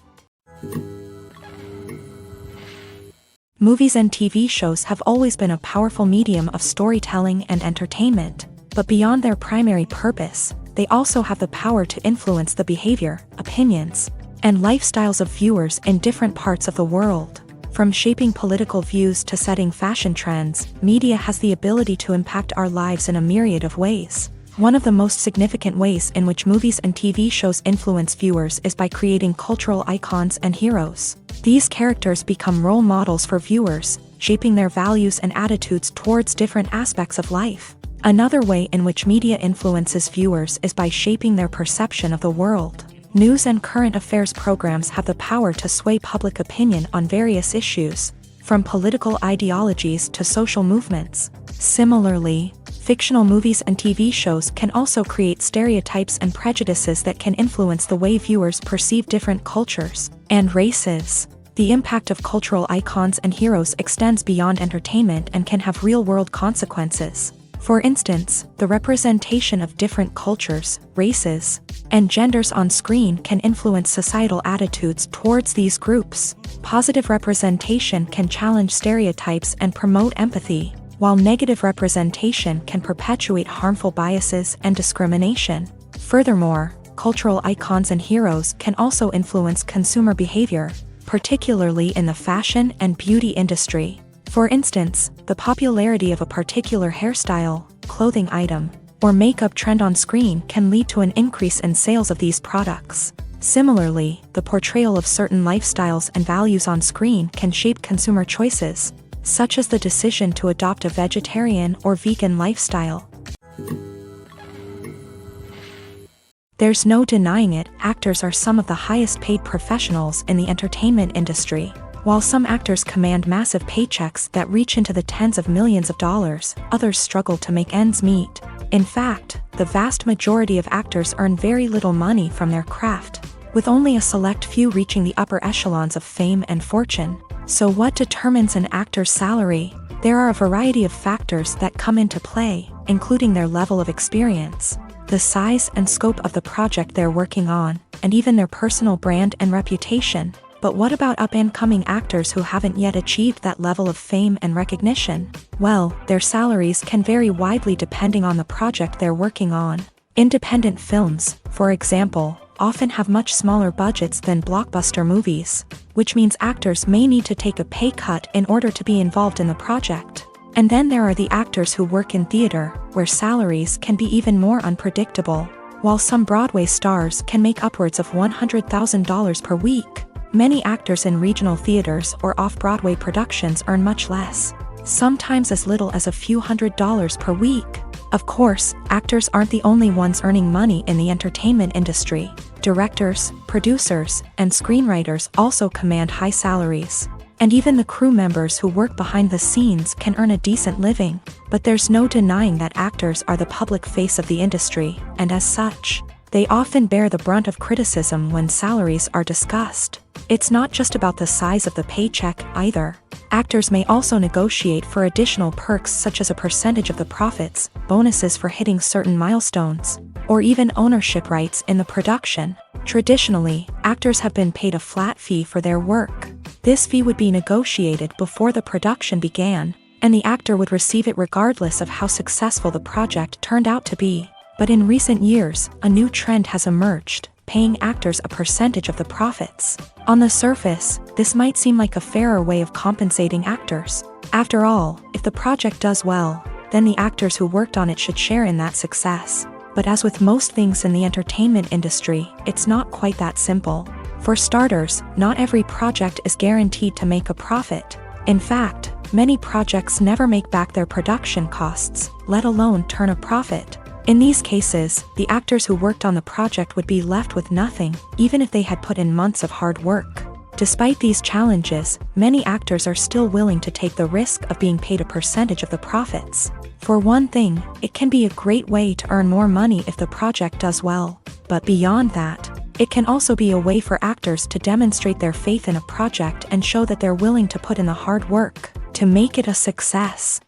Movies and TV shows have always been a powerful medium of storytelling and entertainment, but beyond their primary purpose, they also have the power to influence the behavior, opinions, and lifestyles of viewers in different parts of the world. From shaping political views to setting fashion trends, media has the ability to impact our lives in a myriad of ways. One of the most significant ways in which movies and TV shows influence viewers is by creating cultural icons and heroes. These characters become role models for viewers, shaping their values and attitudes towards different aspects of life. Another way in which media influences viewers is by shaping their perception of the world. News and current affairs programs have the power to sway public opinion on various issues, from political ideologies to social movements. Similarly, fictional movies and TV shows can also create stereotypes and prejudices that can influence the way viewers perceive different cultures and races. The impact of cultural icons and heroes extends beyond entertainment and can have real-world consequences. For instance, the representation of different cultures, races, and genders on screen can influence societal attitudes towards these groups. Positive representation can challenge stereotypes and promote empathy, while negative representation can perpetuate harmful biases and discrimination. Furthermore, cultural icons and heroes can also influence consumer behavior, particularly in the fashion and beauty industry. For instance, the popularity of a particular hairstyle, clothing item, or makeup trend on screen can lead to an increase in sales of these products. Similarly, the portrayal of certain lifestyles and values on screen can shape consumer choices, such as the decision to adopt a vegetarian or vegan lifestyle. There's no denying it, actors are some of the highest paid professionals in the entertainment industry. While some actors command massive paychecks that reach into the tens of millions of dollars, others struggle to make ends meet. In fact, the vast majority of actors earn very little money from their craft, with only a select few reaching the upper echelons of fame and fortune. So what determines an actor's salary? There are a variety of factors that come into play, including their level of experience, the size and scope of the project they're working on, and even their personal brand and reputation. But what about up-and-coming actors who haven't yet achieved that level of fame and recognition? Well, their salaries can vary widely depending on the project they're working on. Independent films, for example, often have much smaller budgets than blockbuster movies, which means actors may need to take a pay cut in order to be involved in the project. And then there are the actors who work in theater, where salaries can be even more unpredictable. While some Broadway stars can make upwards of $100,000 per week, many actors in regional theaters or off-Broadway productions earn much less, sometimes as little as a few $100s per week. Of course, actors aren't the only ones earning money in the entertainment industry. Directors, producers, and screenwriters also command high salaries. And even the crew members who work behind the scenes can earn a decent living. But there's no denying that actors are the public face of the industry, and as such, they often bear the brunt of criticism when salaries are discussed. It's not just about the size of the paycheck, either. Actors may also negotiate for additional perks such as a percentage of the profits, bonuses for hitting certain milestones, or even ownership rights in the production. Traditionally, actors have been paid a flat fee for their work. This fee would be negotiated before the production began, and the actor would receive it regardless of how successful the project turned out to be. But in recent years, a new trend has emerged, paying actors a percentage of the profits. On the surface, this might seem like a fairer way of compensating actors. After all, if the project does well, then the actors who worked on it should share in that success. But as with most things in the entertainment industry, it's not quite that simple. For starters, not every project is guaranteed to make a profit. In fact, many projects never make back their production costs, let alone turn a profit. In these cases, the actors who worked on the project would be left with nothing, even if they had put in months of hard work. Despite these challenges, many actors are still willing to take the risk of being paid a percentage of the profits. For one thing, it can be a great way to earn more money if the project does well. But beyond that, it can also be a way for actors to demonstrate their faith in a project and show that they're willing to put in the hard work to make it a success.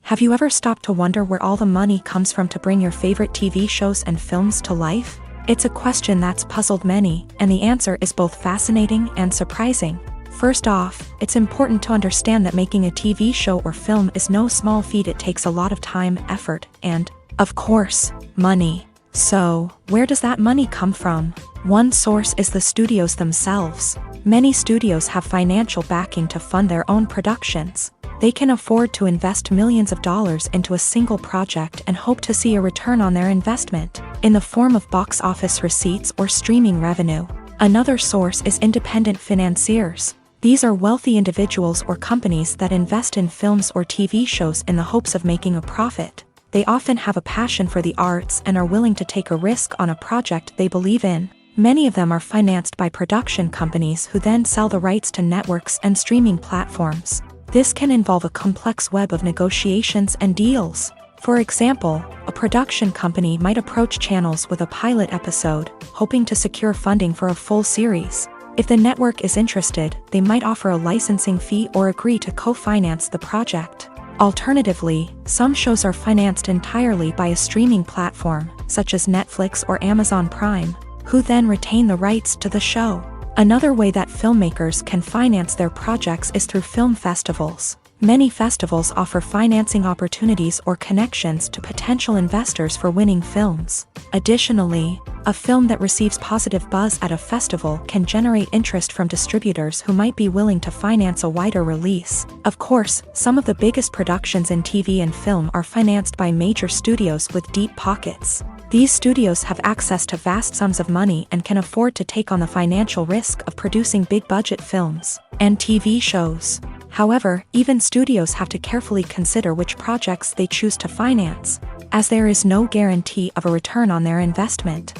Have you ever stopped to wonder where all the money comes from to bring your favorite TV shows and films to life? It's a question that's puzzled many, and the answer is both fascinating and surprising. First off, it's important to understand that making a TV show or film is no small feat. It takes a lot of time, effort, and, of course, money. So, where does that money come from? One source is the studios themselves. Many studios have financial backing to fund their own productions. They can afford to invest millions of dollars into a single project and hope to see a return on their investment, in the form of box office receipts or streaming revenue. Another source is independent financiers. These are wealthy individuals or companies that invest in films or TV shows in the hopes of making a profit. They often have a passion for the arts and are willing to take a risk on a project they believe in. Many of them are financed by production companies who then sell the rights to networks and streaming platforms. This can involve a complex web of negotiations and deals. For example, a production company might approach channels with a pilot episode, hoping to secure funding for a full series. If the network is interested, they might offer a licensing fee or agree to co-finance the project. Alternatively, some shows are financed entirely by a streaming platform, such as Netflix or Amazon Prime, who then retain the rights to the show. Another way that filmmakers can finance their projects is through film festivals. Many festivals offer financing opportunities or connections to potential investors for winning films. Additionally, a film that receives positive buzz at a festival can generate interest from distributors who might be willing to finance a wider release. Of course, some of the biggest productions in TV and film are financed by major studios with deep pockets. These studios have access to vast sums of money and can afford to take on the financial risk of producing big-budget films and TV shows. However, even studios have to carefully consider which projects they choose to finance, as there is no guarantee of a return on their investment.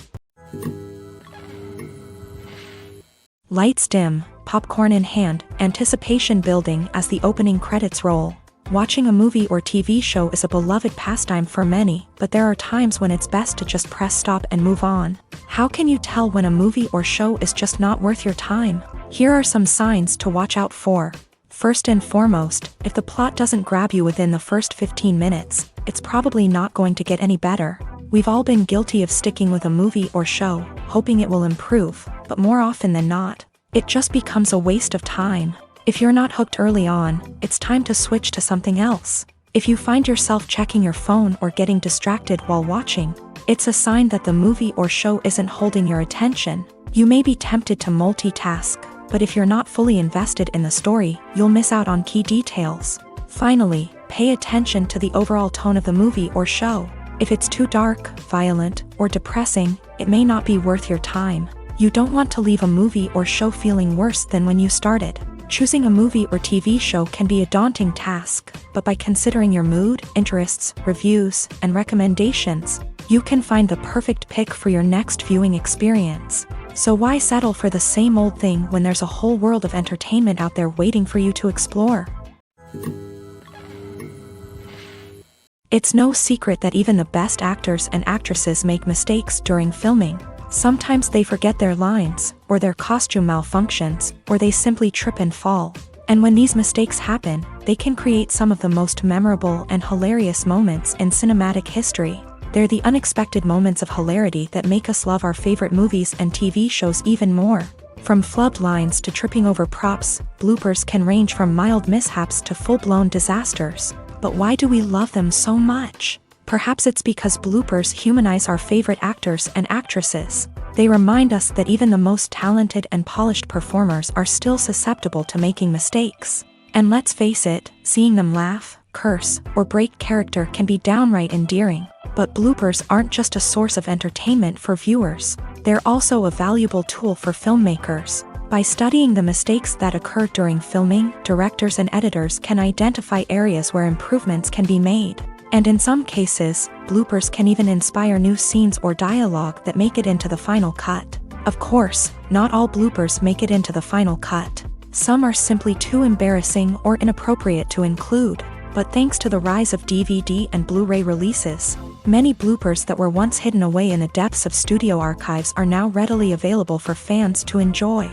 Lights dim, popcorn in hand, anticipation building as the opening credits roll. Watching a movie or TV show is a beloved pastime for many, but there are times when it's best to just press stop and move on. How can you tell when a movie or show is just not worth your time? Here are some signs to watch out for. First and foremost, if the plot doesn't grab you within the first 15 minutes, it's probably not going to get any better. We've all been guilty of sticking with a movie or show, hoping it will improve, but more often than not, it just becomes a waste of time. If you're not hooked early on, it's time to switch to something else. If you find yourself checking your phone or getting distracted while watching, it's a sign that the movie or show isn't holding your attention. You may be tempted to multitask, but if you're not fully invested in the story, you'll miss out on key details. Finally, pay attention to the overall tone of the movie or show. If it's too dark, violent, or depressing, it may not be worth your time. You don't want to leave a movie or show feeling worse than when you started. Choosing a movie or TV show can be a daunting task, but by considering your mood, interests, reviews, and recommendations, you can find the perfect pick for your next viewing experience. So why settle for the same old thing when there's a whole world of entertainment out there waiting for you to explore? It's no secret that even the best actors and actresses make mistakes during filming. Sometimes they forget their lines, or their costume malfunctions, or they simply trip and fall. And when these mistakes happen, they can create some of the most memorable and hilarious moments in cinematic history. They're the unexpected moments of hilarity that make us love our favorite movies and TV shows even more. From flubbed lines to tripping over props, bloopers can range from mild mishaps to full-blown disasters. But why do we love them so much? Perhaps it's because bloopers humanize our favorite actors and actresses. They remind us that even the most talented and polished performers are still susceptible to making mistakes. And let's face it, seeing them laugh, curse, or break character can be downright endearing. But bloopers aren't just a source of entertainment for viewers. They're also a valuable tool for filmmakers. By studying the mistakes that occur during filming, directors and editors can identify areas where improvements can be made. And in some cases, bloopers can even inspire new scenes or dialogue that make it into the final cut. Of course, not all bloopers make it into the final cut. Some are simply too embarrassing or inappropriate to include. But thanks to the rise of DVD and Blu-ray releases, many bloopers that were once hidden away in the depths of studio archives are now readily available for fans to enjoy.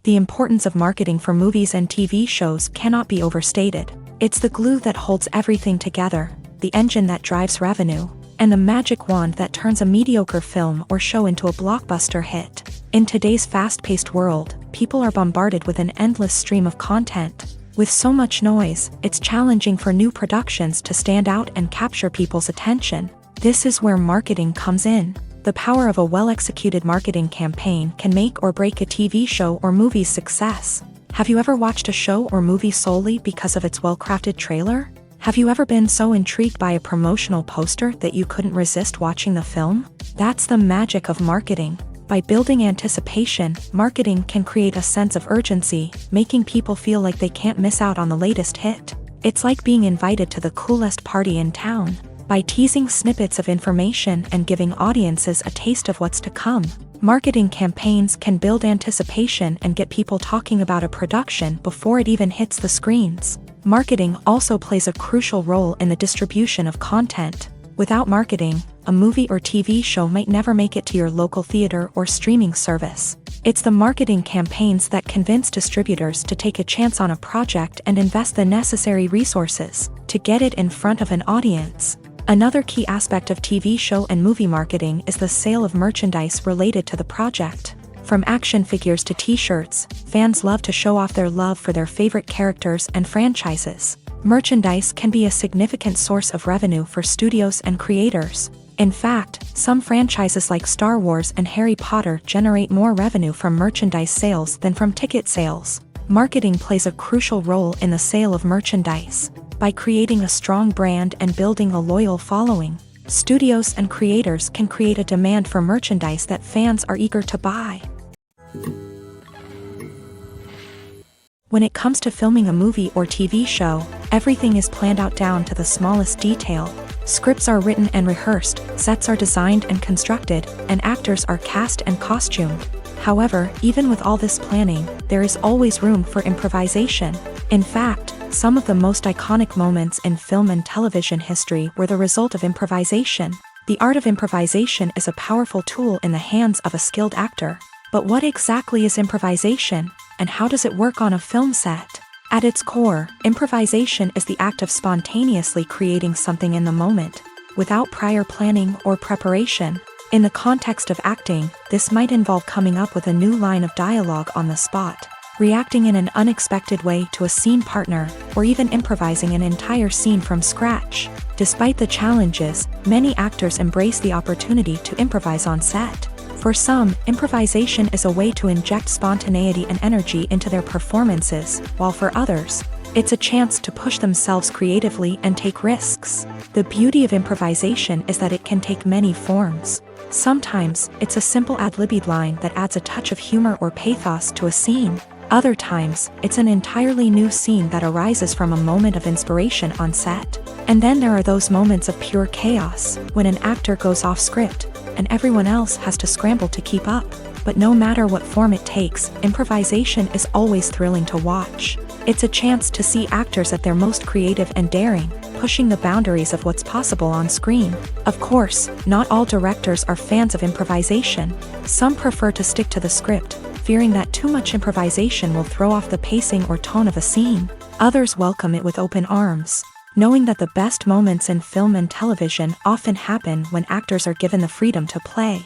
The importance of marketing for movies and TV shows cannot be overstated. It's the glue that holds everything together, the engine that drives revenue, and the magic wand that turns a mediocre film or show into a blockbuster hit. In today's fast-paced world, people are bombarded with an endless stream of content. With so much noise, it's challenging for new productions to stand out and capture people's attention. This is where marketing comes in. The power of a well-executed marketing campaign can make or break a TV show or movie's success. Have you ever watched a show or movie solely because of its well-crafted trailer? Have you ever been so intrigued by a promotional poster that you couldn't resist watching the film? That's the magic of marketing. By building anticipation, marketing can create a sense of urgency, making people feel like they can't miss out on the latest hit. It's like being invited to the coolest party in town. By teasing snippets of information and giving audiences a taste of what's to come, marketing campaigns can build anticipation and get people talking about a production before it even hits the screens. Marketing also plays a crucial role in the distribution of content. Without marketing, a movie or TV show might never make it to your local theater or streaming service. It's the marketing campaigns that convince distributors to take a chance on a project and invest the necessary resources to get it in front of an audience. Another key aspect of TV show and movie marketing is the sale of merchandise related to the project. From action figures to t-shirts, fans love to show off their love for their favorite characters and franchises. Merchandise can be a significant source of revenue for studios and creators. In fact, some franchises like Star Wars and Harry Potter generate more revenue from merchandise sales than from ticket sales. Marketing plays a crucial role in the sale of merchandise. By creating a strong brand and building a loyal following, studios and creators can create a demand for merchandise that fans are eager to buy. When it comes to filming a movie or TV show, everything is planned out down to the smallest detail. Scripts are written and rehearsed, sets are designed and constructed, and actors are cast and costumed. However, even with all this planning, there is always room for improvisation. In fact, some of the most iconic moments in film and television history were the result of improvisation. The art of improvisation is a powerful tool in the hands of a skilled actor. But what exactly is improvisation, and how does it work on a film set? At its core, improvisation is the act of spontaneously creating something in the moment, without prior planning or preparation. In the context of acting, this might involve coming up with a new line of dialogue on the spot, reacting in an unexpected way to a scene partner, or even improvising an entire scene from scratch. Despite the challenges, many actors embrace the opportunity to improvise on set. For some, improvisation is a way to inject spontaneity and energy into their performances, while for others, it's a chance to push themselves creatively and take risks. The beauty of improvisation is that it can take many forms. Sometimes, it's a simple ad-libbed line that adds a touch of humor or pathos to a scene. Other times, it's an entirely new scene that arises from a moment of inspiration on set. And then there are those moments of pure chaos, when an actor goes off script, and everyone else has to scramble to keep up. But no matter what form it takes, improvisation is always thrilling to watch. It's a chance to see actors at their most creative and daring, pushing the boundaries of what's possible on screen. Of course, not all directors are fans of improvisation. Some prefer to stick to the script, fearing that too much improvisation will throw off the pacing or tone of a scene. Others welcome it with open arms, knowing that the best moments in film and television often happen when actors are given the freedom to play.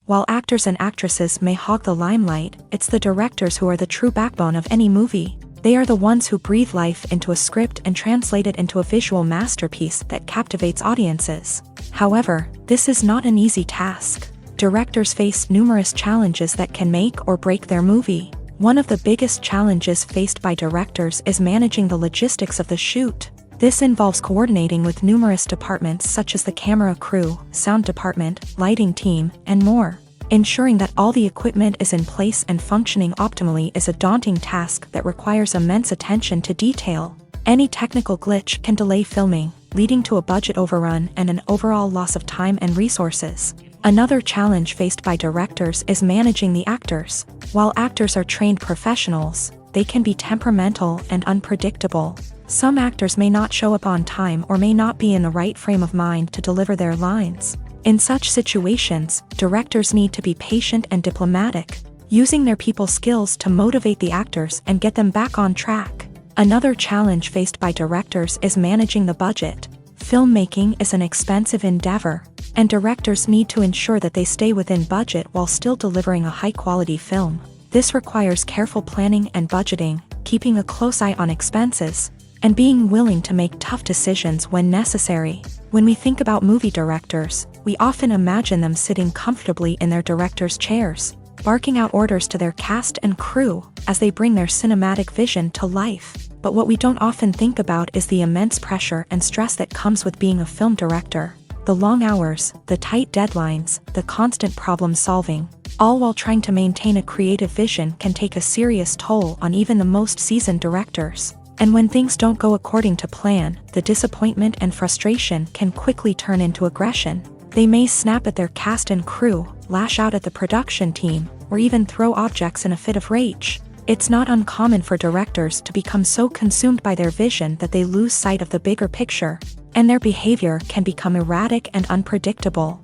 While actors and actresses may hog the limelight, it's the directors who are the true backbone of any movie. They are the ones who breathe life into a script and translate it into a visual masterpiece that captivates audiences. However, this is not an easy task. Directors face numerous challenges that can make or break their movie. One of the biggest challenges faced by directors is managing the logistics of the shoot. This involves coordinating with numerous departments such as the camera crew, sound department, lighting team, and more. Ensuring that all the equipment is in place and functioning optimally is a daunting task that requires immense attention to detail. Any technical glitch can delay filming, leading to a budget overrun and an overall loss of time and resources. Another challenge faced by directors is managing the actors. While actors are trained professionals, they can be temperamental and unpredictable. Some actors may not show up on time or may not be in the right frame of mind to deliver their lines. In such situations, directors need to be patient and diplomatic, using their people skills to motivate the actors and get them back on track. Another challenge faced by directors is managing the budget. Filmmaking is an expensive endeavor, and directors need to ensure that they stay within budget while still delivering a high-quality film. This requires careful planning and budgeting, keeping a close eye on expenses, and being willing to make tough decisions when necessary. When we think about movie directors, we often imagine them sitting comfortably in their director's chairs, barking out orders to their cast and crew as they bring their cinematic vision to life. But what we don't often think about is the immense pressure and stress that comes with being a film director. The long hours, the tight deadlines, the constant problem solving, all while trying to maintain a creative vision can take a serious toll on even the most seasoned directors. And when things don't go according to plan, the disappointment and frustration can quickly turn into aggression. They may snap at their cast and crew, lash out at the production team, or even throw objects in a fit of rage. It's not uncommon for directors to become so consumed by their vision that they lose sight of the bigger picture, and their behavior can become erratic and unpredictable.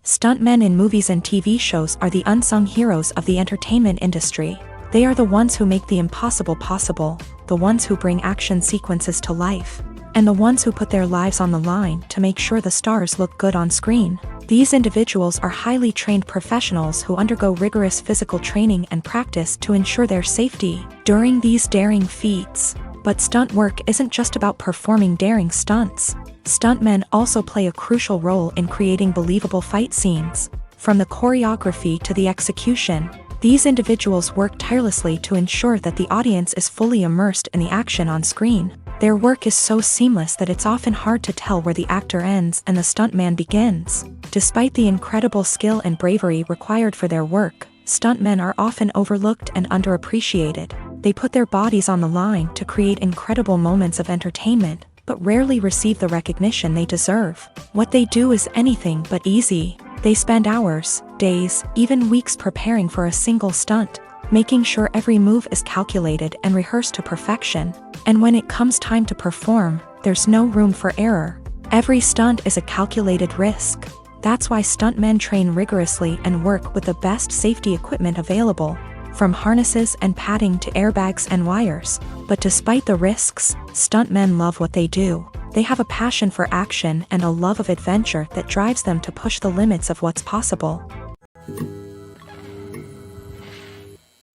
Stuntmen in movies and TV shows are the unsung heroes of the entertainment industry. They are the ones who make the impossible possible, the ones who bring action sequences to life, and the ones who put their lives on the line to make sure the stars look good on screen. These individuals are highly trained professionals who undergo rigorous physical training and practice to ensure their safety during these daring feats. But stunt work isn't just about performing daring stunts. Stuntmen also play a crucial role in creating believable fight scenes. From the choreography to the execution, these individuals work tirelessly to ensure that the audience is fully immersed in the action on screen. Their work is so seamless that it's often hard to tell where the actor ends and the stuntman begins. Despite the incredible skill and bravery required for their work, stuntmen are often overlooked and underappreciated. They put their bodies on the line to create incredible moments of entertainment, but rarely receive the recognition they deserve. What they do is anything but easy. They spend hours, days, even weeks preparing for a single stunt, making sure every move is calculated and rehearsed to perfection. And when it comes time to perform, there's no room for error. Every stunt is a calculated risk. That's why stuntmen train rigorously and work with the best safety equipment available, from harnesses and padding to airbags and wires. But despite the risks, stuntmen love what they do. They have a passion for action and a love of adventure that drives them to push the limits of what's possible.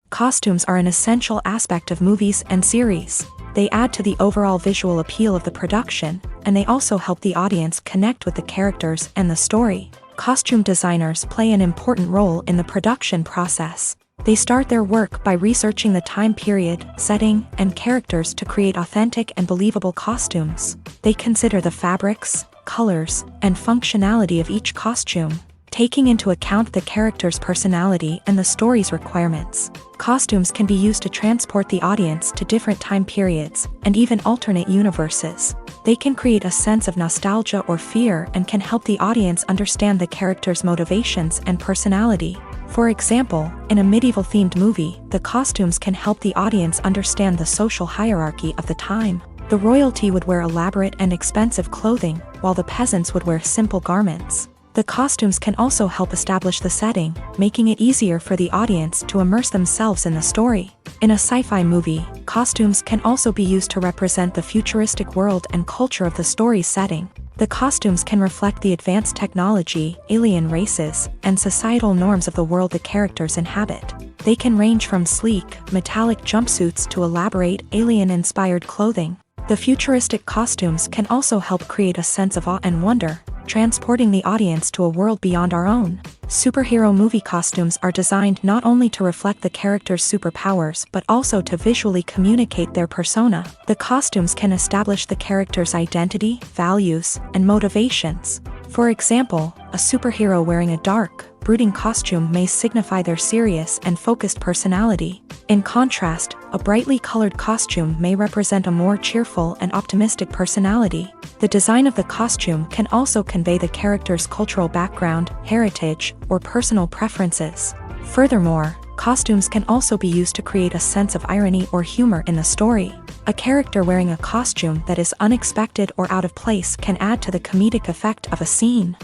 Costumes are an essential aspect of movies and series. They add to the overall visual appeal of the production, and they also help the audience connect with the characters and the story. Costume designers play an important role in the production process. They start their work by researching the time period, setting, and characters to create authentic and believable costumes. They consider the fabrics, colors, and functionality of each costume, taking into account the character's personality and the story's requirements. Costumes can be used to transport the audience to different time periods and even alternate universes. They can create a sense of nostalgia or fear and can help the audience understand the character's motivations and personality. For example, in a medieval-themed movie, the costumes can help the audience understand the social hierarchy of the time. The royalty would wear elaborate and expensive clothing, while the peasants would wear simple garments. The costumes can also help establish the setting, making it easier for the audience to immerse themselves in the story. In a sci-fi movie, costumes can also be used to represent the futuristic world and culture of the story's setting. The costumes can reflect the advanced technology, alien races, and societal norms of the world the characters inhabit. They can range from sleek, metallic jumpsuits to elaborate, alien-inspired clothing. The futuristic costumes can also help create a sense of awe and wonder, transporting the audience to a world beyond our own. Superhero movie costumes are designed not only to reflect the character's superpowers but also to visually communicate their persona. The costumes can establish the character's identity, values, and motivations. For example, a superhero wearing a dark, brooding costume may signify their serious and focused personality. In contrast, a brightly colored costume may represent a more cheerful and optimistic personality. The design of the costume can also convey the character's cultural background, heritage, or personal preferences. Furthermore, costumes can also be used to create a sense of irony or humor in the story. A character wearing a costume that is unexpected or out of place can add to the comedic effect of a scene.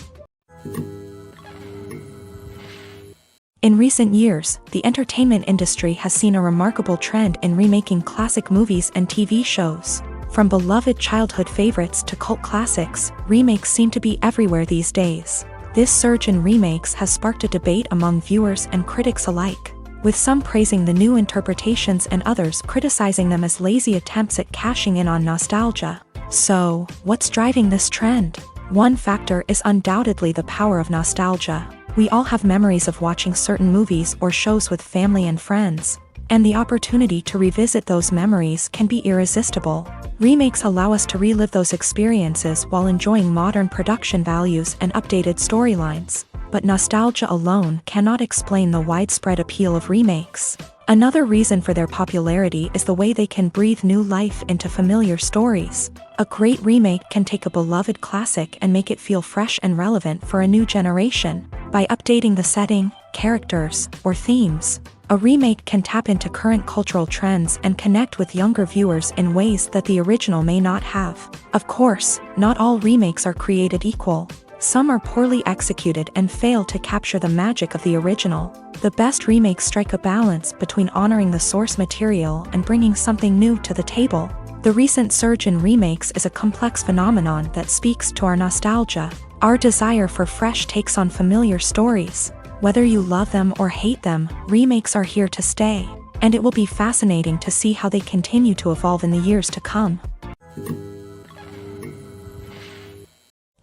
In recent years, the entertainment industry has seen a remarkable trend in remaking classic movies and TV shows. From beloved childhood favorites to cult classics, remakes seem to be everywhere these days. This surge in remakes has sparked a debate among viewers and critics alike, with some praising the new interpretations and others criticizing them as lazy attempts at cashing in on nostalgia. So, what's driving this trend? One factor is undoubtedly the power of nostalgia. We all have memories of watching certain movies or shows with family and friends, and the opportunity to revisit those memories can be irresistible. Remakes allow us to relive those experiences while enjoying modern production values and updated storylines. But nostalgia alone cannot explain the widespread appeal of remakes. Another reason for their popularity is the way they can breathe new life into familiar stories. A great remake can take a beloved classic and make it feel fresh and relevant for a new generation. By updating the setting, characters, or themes, a remake can tap into current cultural trends and connect with younger viewers in ways that the original may not have. Of course, not all remakes are created equal. Some are poorly executed and fail to capture the magic of the original. The best remakes strike a balance between honoring the source material and bringing something new to the table. The recent surge in remakes is a complex phenomenon that speaks to our nostalgia, our desire for fresh takes on familiar stories. Whether you love them or hate them, remakes are here to stay, and it will be fascinating to see how they continue to evolve in the years to come.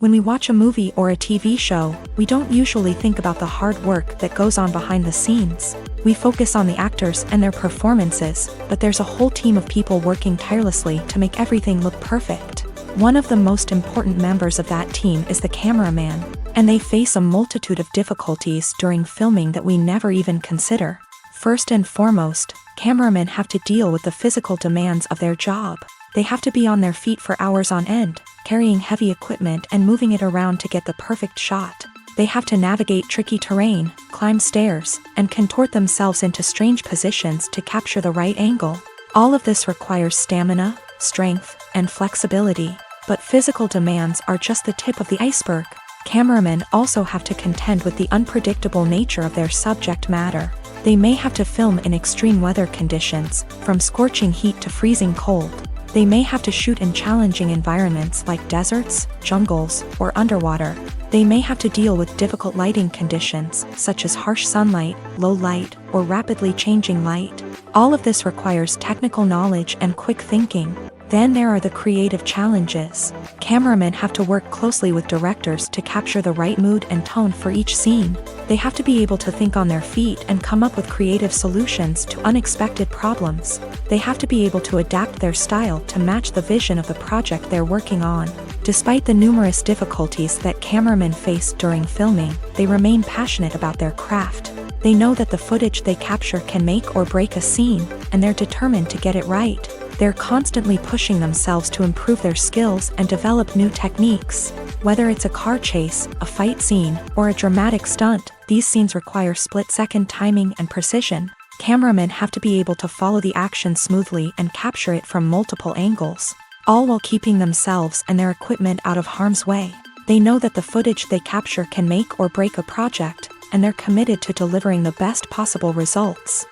When we watch a movie or a TV show, we don't usually think about the hard work that goes on behind the scenes. We focus on the actors and their performances, but there's a whole team of people working tirelessly to make everything look perfect. One of the most important members of that team is the cameraman, and they face a multitude of difficulties during filming that we never even consider. First and foremost, cameramen have to deal with the physical demands of their job. They have to be on their feet for hours on end, carrying heavy equipment and moving it around to get the perfect shot. They have to navigate tricky terrain, climb stairs, and contort themselves into strange positions to capture the right angle. All of this requires stamina, strength, and flexibility. But physical demands are just the tip of the iceberg. Cameramen also have to contend with the unpredictable nature of their subject matter. They may have to film in extreme weather conditions, from scorching heat to freezing cold. They may have to shoot in challenging environments like deserts, jungles, or underwater. They may have to deal with difficult lighting conditions, such as harsh sunlight, low light, or rapidly changing light. All of this requires technical knowledge and quick thinking. Then there are the creative challenges. Cameramen have to work closely with directors to capture the right mood and tone for each scene. They have to be able to think on their feet and come up with creative solutions to unexpected problems. They have to be able to adapt their style to match the vision of the project they're working on. Despite the numerous difficulties that cameramen face during filming, they remain passionate about their craft. They know that the footage they capture can make or break a scene, and they're determined to get it right. They're constantly pushing themselves to improve their skills and develop new techniques. Whether it's a car chase, a fight scene, or a dramatic stunt, these scenes require split-second timing and precision. Cameramen have to be able to follow the action smoothly and capture it from multiple angles, all while keeping themselves and their equipment out of harm's way. They know that the footage they capture can make or break a project, and they're committed to delivering the best possible results.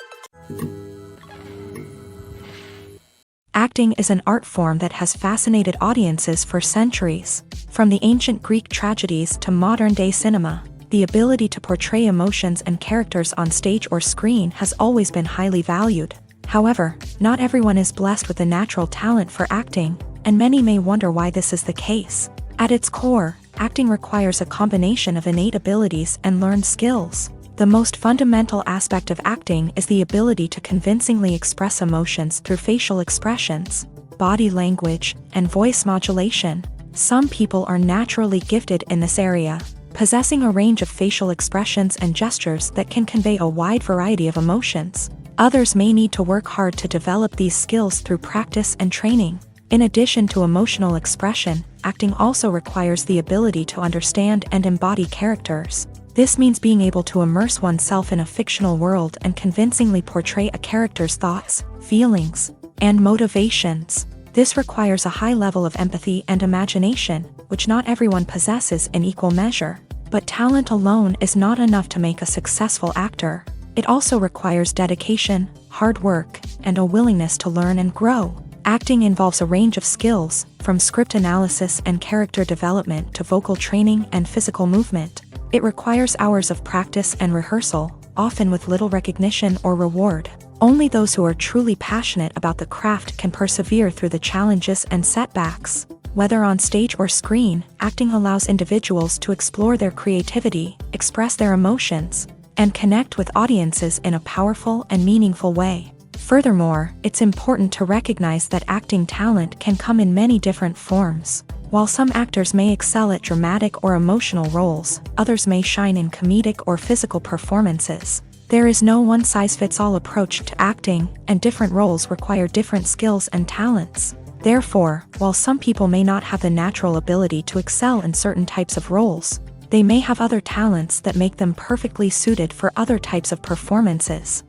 Acting is an art form that has fascinated audiences for centuries. From the ancient Greek tragedies to modern-day cinema, the ability to portray emotions and characters on stage or screen has always been highly valued. However, not everyone is blessed with a natural talent for acting, and many may wonder why this is the case. At its core, acting requires a combination of innate abilities and learned skills. The most fundamental aspect of acting is the ability to convincingly express emotions through facial expressions, body language, and voice modulation. Some people are naturally gifted in this area, possessing a range of facial expressions and gestures that can convey a wide variety of emotions. Others may need to work hard to develop these skills through practice and training. In addition to emotional expression, acting also requires the ability to understand and embody characters. This means being able to immerse oneself in a fictional world and convincingly portray a character's thoughts, feelings, and motivations. This requires a high level of empathy and imagination, which not everyone possesses in equal measure. But talent alone is not enough to make a successful actor. It also requires dedication, hard work, and a willingness to learn and grow. Acting involves a range of skills, from script analysis and character development to vocal training and physical movement. It requires hours of practice and rehearsal, often with little recognition or reward. Only those who are truly passionate about the craft can persevere through the challenges and setbacks. Whether on stage or screen, acting allows individuals to explore their creativity, express their emotions, and connect with audiences in a powerful and meaningful way. Furthermore, it's important to recognize that acting talent can come in many different forms. While some actors may excel at dramatic or emotional roles, others may shine in comedic or physical performances. There is no one-size-fits-all approach to acting, and different roles require different skills and talents. Therefore, while some people may not have the natural ability to excel in certain types of roles, they may have other talents that make them perfectly suited for other types of performances.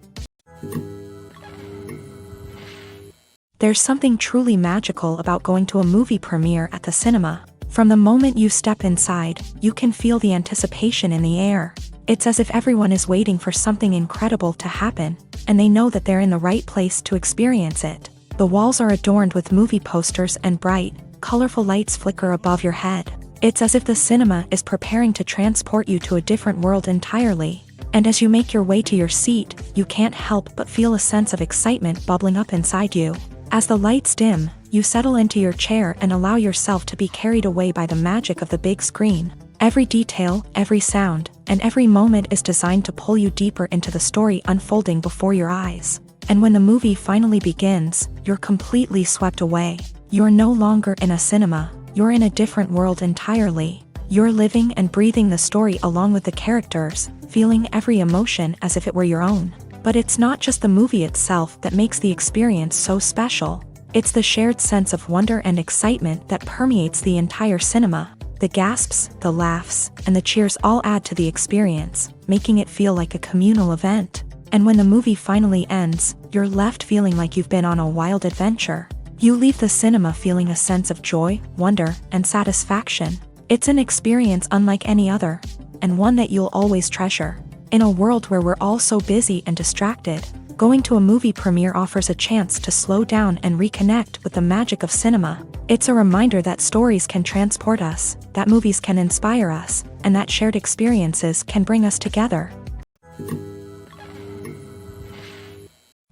There's something truly magical about going to a movie premiere at the cinema. From the moment you step inside, you can feel the anticipation in the air. It's as if everyone is waiting for something incredible to happen, and they know that they're in the right place to experience it. The walls are adorned with movie posters and bright, colorful lights flicker above your head. It's as if the cinema is preparing to transport you to a different world entirely. And as you make your way to your seat, you can't help but feel a sense of excitement bubbling up inside you. As the lights dim, you settle into your chair and allow yourself to be carried away by the magic of the big screen. Every detail, every sound, and every moment is designed to pull you deeper into the story unfolding before your eyes. And when the movie finally begins, you're completely swept away. You're no longer in a cinema. You're in a different world entirely. You're living and breathing the story along with the characters, feeling every emotion as if it were your own. But it's not just the movie itself that makes the experience so special. It's the shared sense of wonder and excitement that permeates the entire cinema. The gasps, the laughs, and the cheers all add to the experience, making it feel like a communal event. And when the movie finally ends, you're left feeling like you've been on a wild adventure. You leave the cinema feeling a sense of joy, wonder, and satisfaction. It's an experience unlike any other, and one that you'll always treasure. In a world where we're all so busy and distracted, going to a movie premiere offers a chance to slow down and reconnect with the magic of cinema. It's a reminder that stories can transport us, that movies can inspire us, and that shared experiences can bring us together.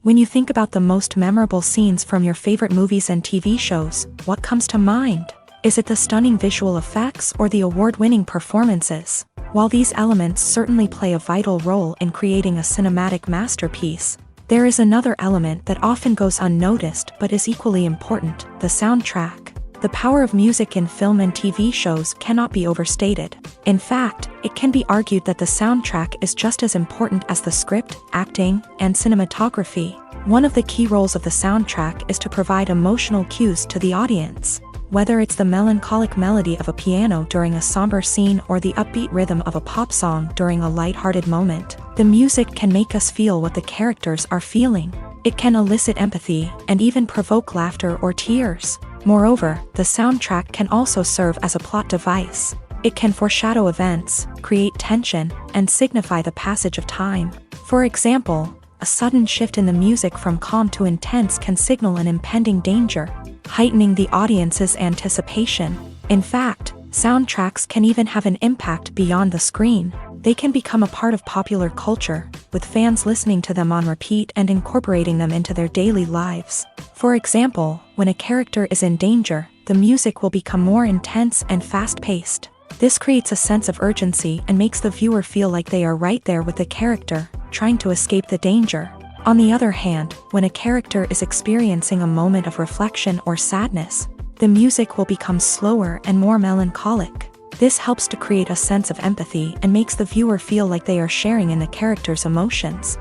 When you think about the most memorable scenes from your favorite movies and TV shows, what comes to mind? Is it the stunning visual effects or the award-winning performances? While these elements certainly play a vital role in creating a cinematic masterpiece, there is another element that often goes unnoticed but is equally important: the soundtrack. The power of music in film and TV shows cannot be overstated. In fact, it can be argued that the soundtrack is just as important as the script, acting, and cinematography. One of the key roles of the soundtrack is to provide emotional cues to the audience. Whether it's the melancholic melody of a piano during a somber scene or the upbeat rhythm of a pop song during a lighthearted moment, the music can make us feel what the characters are feeling. It can elicit empathy and even provoke laughter or tears. Moreover, the soundtrack can also serve as a plot device. It can foreshadow events, create tension, and signify the passage of time. For example, a sudden shift in the music from calm to intense can signal an impending danger, heightening the audience's anticipation. In fact, soundtracks can even have an impact beyond the screen. They can become a part of popular culture, with fans listening to them on repeat and incorporating them into their daily lives. For example, when a character is in danger, the music will become more intense and fast-paced. This creates a sense of urgency and makes the viewer feel like they are right there with the character, trying to escape the danger. On the other hand, when a character is experiencing a moment of reflection or sadness, the music will become slower and more melancholic. This helps to create a sense of empathy and makes the viewer feel like they are sharing in the character's emotions.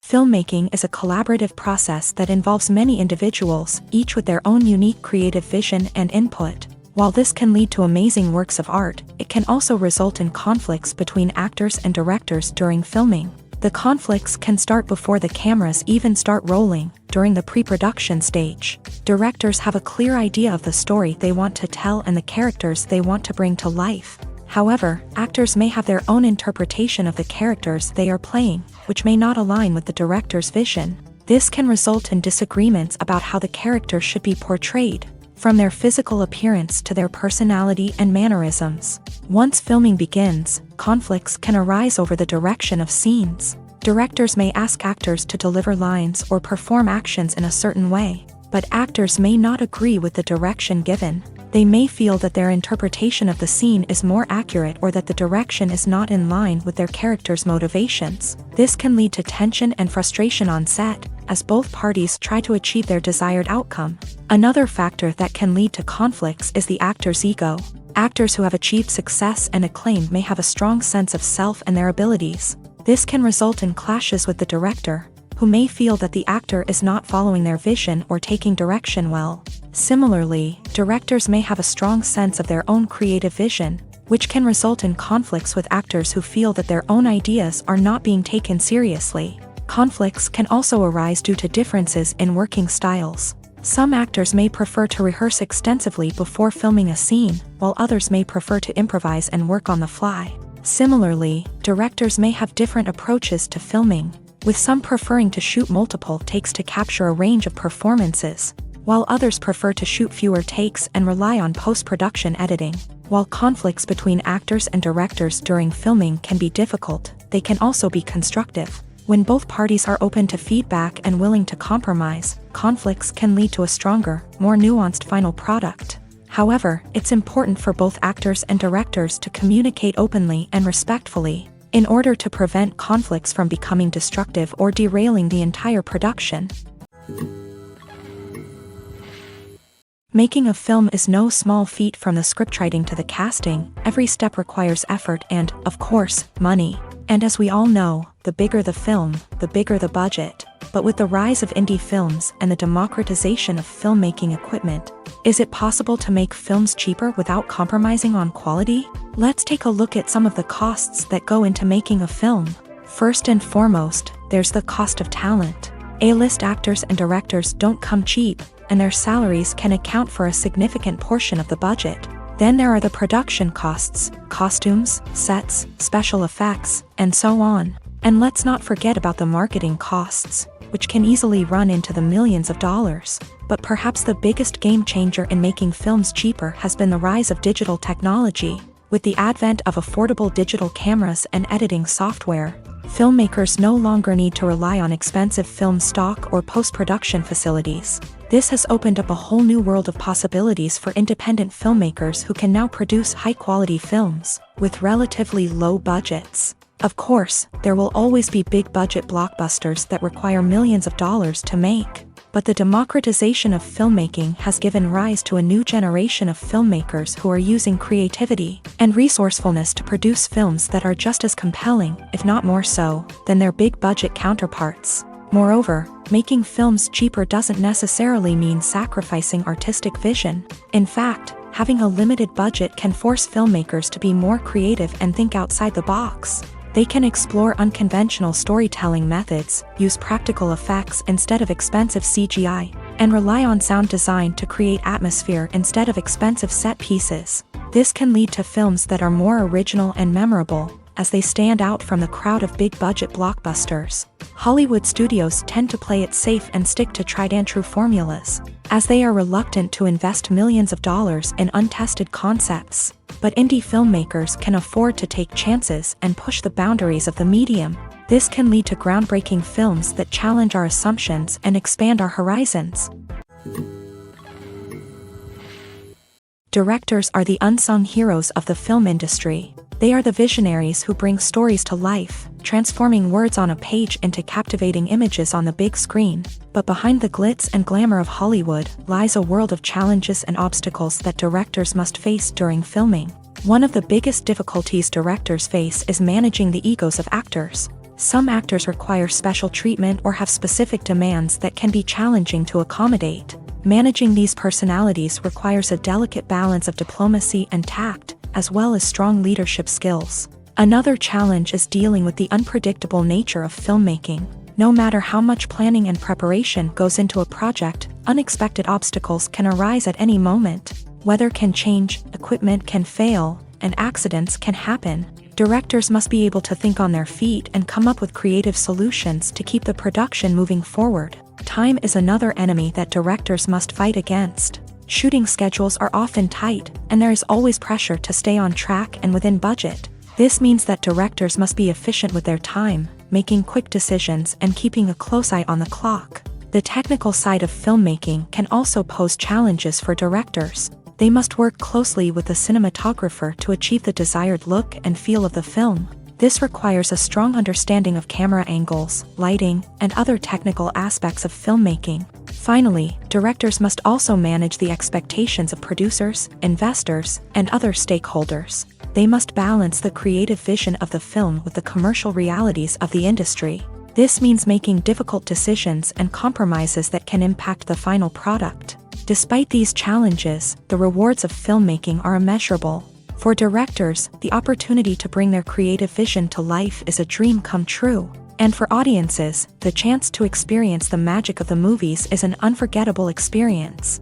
Filmmaking is a collaborative process that involves many individuals, each with their own unique creative vision and input. While this can lead to amazing works of art, it can also result in conflicts between actors and directors during filming. The conflicts can start before the cameras even start rolling, during the pre-production stage. Directors have a clear idea of the story they want to tell and the characters they want to bring to life. However, actors may have their own interpretation of the characters they are playing, which may not align with the director's vision. This can result in disagreements about how the character should be portrayed, from their physical appearance to their personality and mannerisms. Once filming begins, conflicts can arise over the direction of scenes. Directors may ask actors to deliver lines or perform actions in a certain way, but actors may not agree with the direction given. They may feel that their interpretation of the scene is more accurate or that the direction is not in line with their character's motivations. This can lead to tension and frustration on set, as both parties try to achieve their desired outcome. Another factor that can lead to conflicts is the actor's ego. Actors who have achieved success and acclaim may have a strong sense of self and their abilities. This can result in clashes with the director, who may feel that the actor is not following their vision or taking direction well. Similarly, directors may have a strong sense of their own creative vision, which can result in conflicts with actors who feel that their own ideas are not being taken seriously. Conflicts can also arise due to differences in working styles. Some actors may prefer to rehearse extensively before filming a scene, while others may prefer to improvise and work on the fly. Similarly, directors may have different approaches to filming, with some preferring to shoot multiple takes to capture a range of performances, while others prefer to shoot fewer takes and rely on post-production editing. While conflicts between actors and directors during filming can be difficult, they can also be constructive. When both parties are open to feedback and willing to compromise, conflicts can lead to a stronger, more nuanced final product. However, it's important for both actors and directors to communicate openly and respectfully, in order to prevent conflicts from becoming destructive or derailing the entire production. Making a film is no small feat. From the scriptwriting to the casting, every step requires effort and, of course, money. And as we all know, the bigger the film, the bigger the budget. But with the rise of indie films and the democratization of filmmaking equipment, is it possible to make films cheaper without compromising on quality? Let's take a look at some of the costs that go into making a film. First and foremost, there's the cost of talent. A-list actors and directors don't come cheap, and their salaries can account for a significant portion of the budget. Then there are the production costs, costumes, sets, special effects, and so on. And let's not forget about the marketing costs, which can easily run into the millions of dollars. But perhaps the biggest game changer in making films cheaper has been the rise of digital technology. With the advent of affordable digital cameras and editing software, filmmakers no longer need to rely on expensive film stock or post-production facilities. This has opened up a whole new world of possibilities for independent filmmakers who can now produce high-quality films with relatively low budgets. Of course, there will always be big-budget blockbusters that require millions of dollars to make. But the democratization of filmmaking has given rise to a new generation of filmmakers who are using creativity and resourcefulness to produce films that are just as compelling, if not more so, than their big-budget counterparts. Moreover, making films cheaper doesn't necessarily mean sacrificing artistic vision. In fact, having a limited budget can force filmmakers to be more creative and think outside the box. They can explore unconventional storytelling methods, use practical effects instead of expensive CGI, and rely on sound design to create atmosphere instead of expensive set pieces. This can lead to films that are more original and memorable, as they stand out from the crowd of big-budget blockbusters. Hollywood studios tend to play it safe and stick to tried-and-true formulas, as they are reluctant to invest millions of dollars in untested concepts. But indie filmmakers can afford to take chances and push the boundaries of the medium. This can lead to groundbreaking films that challenge our assumptions and expand our horizons. Directors are the unsung heroes of the film industry. They are the visionaries who bring stories to life, transforming words on a page into captivating images on the big screen. But behind the glitz and glamour of Hollywood lies a world of challenges and obstacles that directors must face during filming. One of the biggest difficulties directors face is managing the egos of actors. Some actors require special treatment or have specific demands that can be challenging to accommodate. Managing these personalities requires a delicate balance of diplomacy and tact, as well as strong leadership skills. Another challenge is dealing with the unpredictable nature of filmmaking. No matter how much planning and preparation goes into a project, unexpected obstacles can arise at any moment. Weather can change, equipment can fail, and accidents can happen. Directors must be able to think on their feet and come up with creative solutions to keep the production moving forward. Time is another enemy that directors must fight against. Shooting schedules are often tight, and there is always pressure to stay on track and within budget. This means that directors must be efficient with their time, making quick decisions and keeping a close eye on the clock. The technical side of filmmaking can also pose challenges for directors. They must work closely with the cinematographer to achieve the desired look and feel of the film. This requires a strong understanding of camera angles, lighting, and other technical aspects of filmmaking. Finally, directors must also manage the expectations of producers, investors, and other stakeholders. They must balance the creative vision of the film with the commercial realities of the industry. This means making difficult decisions and compromises that can impact the final product. Despite these challenges, the rewards of filmmaking are immeasurable. For directors, the opportunity to bring their creative vision to life is a dream come true. And for audiences, the chance to experience the magic of the movies is an unforgettable experience.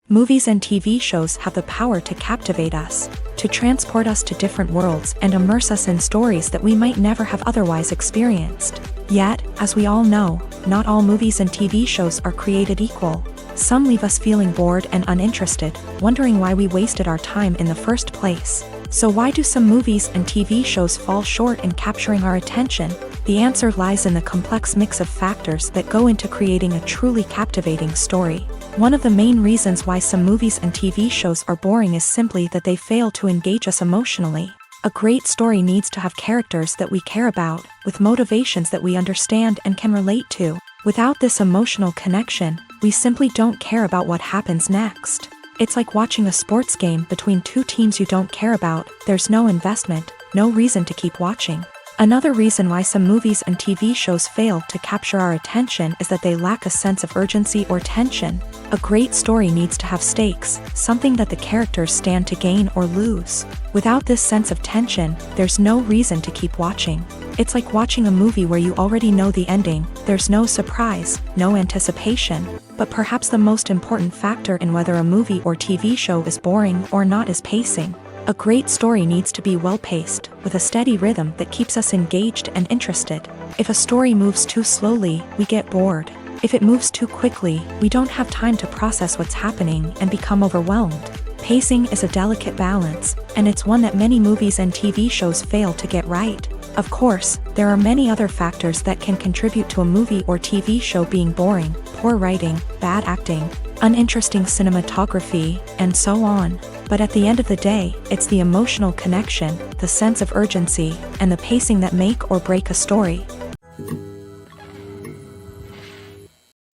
Movies and TV shows have the power to captivate us, to transport us to different worlds and immerse us in stories that we might never have otherwise experienced. Yet, as we all know, not all movies and TV shows are created equal. Some leave us feeling bored and uninterested, wondering why we wasted our time in the first place. So why do some movies and TV shows fall short in capturing our attention? The answer lies in the complex mix of factors that go into creating a truly captivating story. One of the main reasons why some movies and TV shows are boring is simply that they fail to engage us emotionally. A great story needs to have characters that we care about, with motivations that we understand and can relate to. Without this emotional connection, we simply don't care about what happens next. It's like watching a sports game between two teams you don't care about. There's no investment, no reason to keep watching. Another reason why some movies and TV shows fail to capture our attention is that they lack a sense of urgency or tension. A great story needs to have stakes, something that the characters stand to gain or lose. Without this sense of tension, there's no reason to keep watching. It's like watching a movie where you already know the ending. There's no surprise, no anticipation. But perhaps the most important factor in whether a movie or TV show is boring or not is pacing. A great story needs to be well-paced, with a steady rhythm that keeps us engaged and interested. If a story moves too slowly, we get bored. If it moves too quickly, we don't have time to process what's happening and become overwhelmed. Pacing is a delicate balance, and it's one that many movies and TV shows fail to get right. Of course, there are many other factors that can contribute to a movie or TV show being boring: poor writing, bad acting, uninteresting cinematography, and so on. But at the end of the day, it's the emotional connection, the sense of urgency, and the pacing that make or break a story.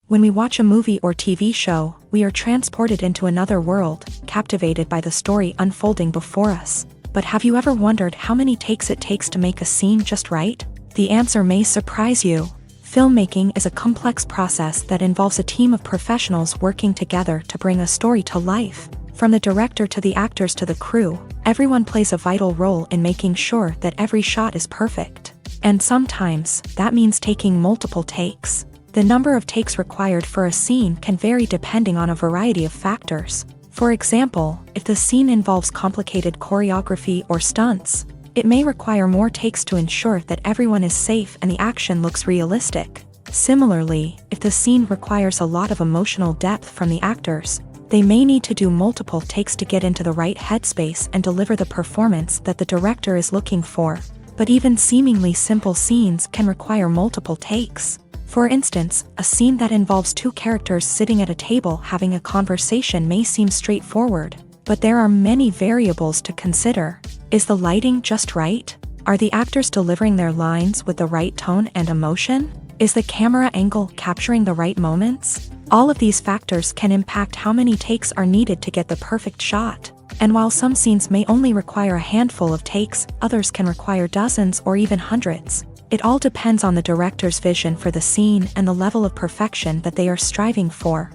When we watch a movie or TV show, we are transported into another world, captivated by the story unfolding before us. But have you ever wondered how many takes it takes to make a scene just right? The answer may surprise you. Filmmaking is a complex process that involves a team of professionals working together to bring a story to life. From the director to the actors to the crew, everyone plays a vital role in making sure that every shot is perfect. And sometimes, that means taking multiple takes. The number of takes required for a scene can vary depending on a variety of factors. For example, if the scene involves complicated choreography or stunts, it may require more takes to ensure that everyone is safe and the action looks realistic. Similarly, if the scene requires a lot of emotional depth from the actors, they may need to do multiple takes to get into the right headspace and deliver the performance that the director is looking for. But even seemingly simple scenes can require multiple takes. For instance, a scene that involves two characters sitting at a table having a conversation may seem straightforward, but there are many variables to consider. Is the lighting just right? Are the actors delivering their lines with the right tone and emotion? Is the camera angle capturing the right moments? All of these factors can impact how many takes are needed to get the perfect shot. And while some scenes may only require a handful of takes, others can require dozens or even hundreds. It all depends on the director's vision for the scene and the level of perfection that they are striving for.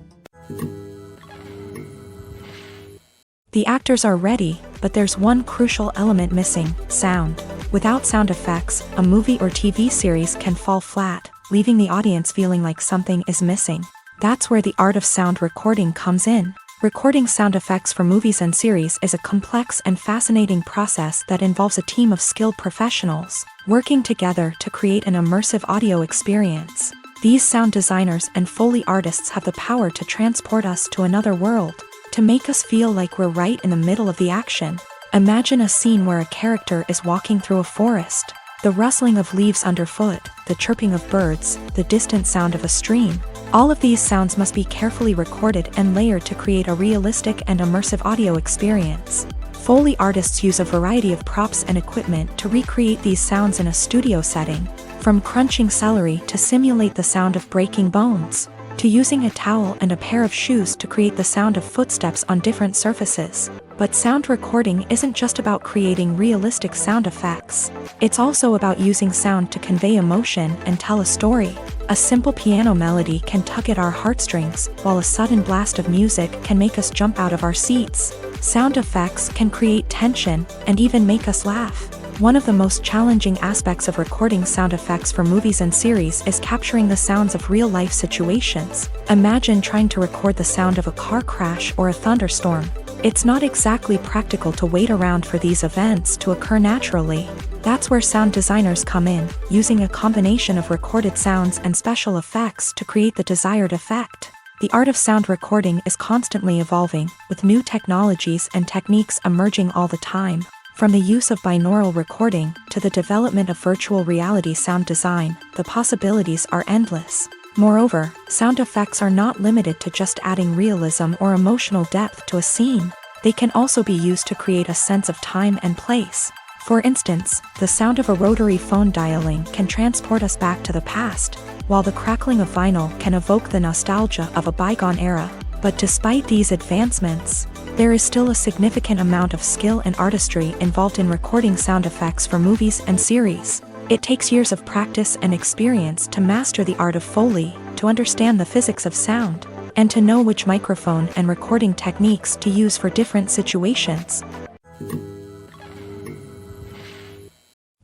The actors are ready, but there's one crucial element missing: sound. Without sound effects, a movie or TV series can fall flat, leaving the audience feeling like something is missing. That's where the art of sound recording comes in. Recording sound effects for movies and series is a complex and fascinating process that involves a team of skilled professionals working together to create an immersive audio experience. These sound designers and Foley artists have the power to transport us to another world, to make us feel like we're right in the middle of the action. Imagine a scene where a character is walking through a forest. The rustling of leaves underfoot, the chirping of birds, the distant sound of a stream. All of these sounds must be carefully recorded and layered to create a realistic and immersive audio experience. Foley artists use a variety of props and equipment to recreate these sounds in a studio setting, from crunching celery to simulate the sound of breaking bones, to using a towel and a pair of shoes to create the sound of footsteps on different surfaces. But sound recording isn't just about creating realistic sound effects. It's also about using sound to convey emotion and tell a story. A simple piano melody can tug at our heartstrings, while a sudden blast of music can make us jump out of our seats. Sound effects can create tension and even make us laugh. One of the most challenging aspects of recording sound effects for movies and series is capturing the sounds of real-life situations. Imagine trying to record the sound of a car crash or a thunderstorm. It's not exactly practical to wait around for these events to occur naturally. That's where sound designers come in, using a combination of recorded sounds and special effects to create the desired effect. The art of sound recording is constantly evolving, with new technologies and techniques emerging all the time. From the use of binaural recording to the development of virtual reality sound design, the possibilities are endless. Moreover, sound effects are not limited to just adding realism or emotional depth to a scene. They can also be used to create a sense of time and place. For instance, the sound of a rotary phone dialing can transport us back to the past, while the crackling of vinyl can evoke the nostalgia of a bygone era. But despite these advancements, there is still a significant amount of skill and artistry involved in recording sound effects for movies and series. It takes years of practice and experience to master the art of Foley, to understand the physics of sound, and to know which microphone and recording techniques to use for different situations.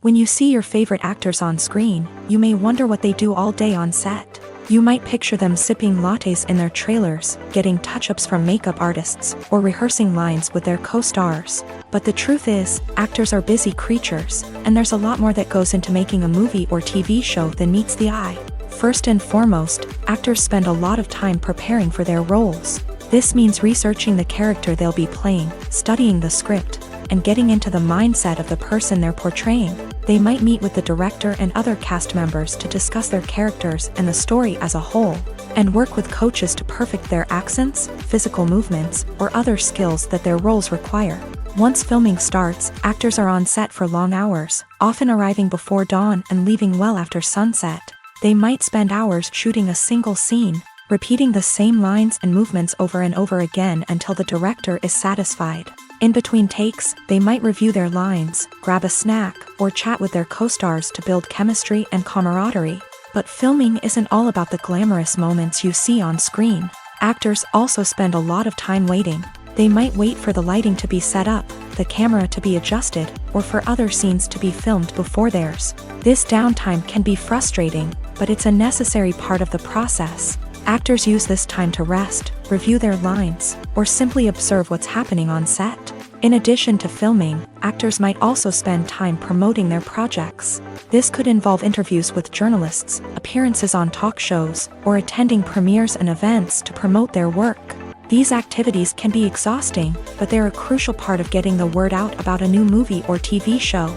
When you see your favorite actors on screen, you may wonder what they do all day on set. You might picture them sipping lattes in their trailers, getting touch-ups from makeup artists, or rehearsing lines with their co-stars. But the truth is, actors are busy creatures, and there's a lot more that goes into making a movie or TV show than meets the eye. First and foremost, actors spend a lot of time preparing for their roles. This means researching the character they'll be playing, studying the script, and getting into the mindset of the person they're portraying. They might meet with the director and other cast members to discuss their characters and the story as a whole, and work with coaches to perfect their accents, physical movements, or other skills that their roles require. Once filming starts, actors are on set for long hours, often arriving before dawn and leaving well after sunset. They might spend hours shooting a single scene, repeating the same lines and movements over and over again until the director is satisfied. In between takes, they might review their lines, grab a snack, or chat with their co-stars to build chemistry and camaraderie. But filming isn't all about the glamorous moments you see on screen. Actors also spend a lot of time waiting. They might wait for the lighting to be set up, the camera to be adjusted, or for other scenes to be filmed before theirs. This downtime can be frustrating, but it's a necessary part of the process. Actors use this time to rest, review their lines, or simply observe what's happening on set. In addition to filming, actors might also spend time promoting their projects. This could involve interviews with journalists, appearances on talk shows, or attending premieres and events to promote their work. These activities can be exhausting, but they're a crucial part of getting the word out about a new movie or TV show.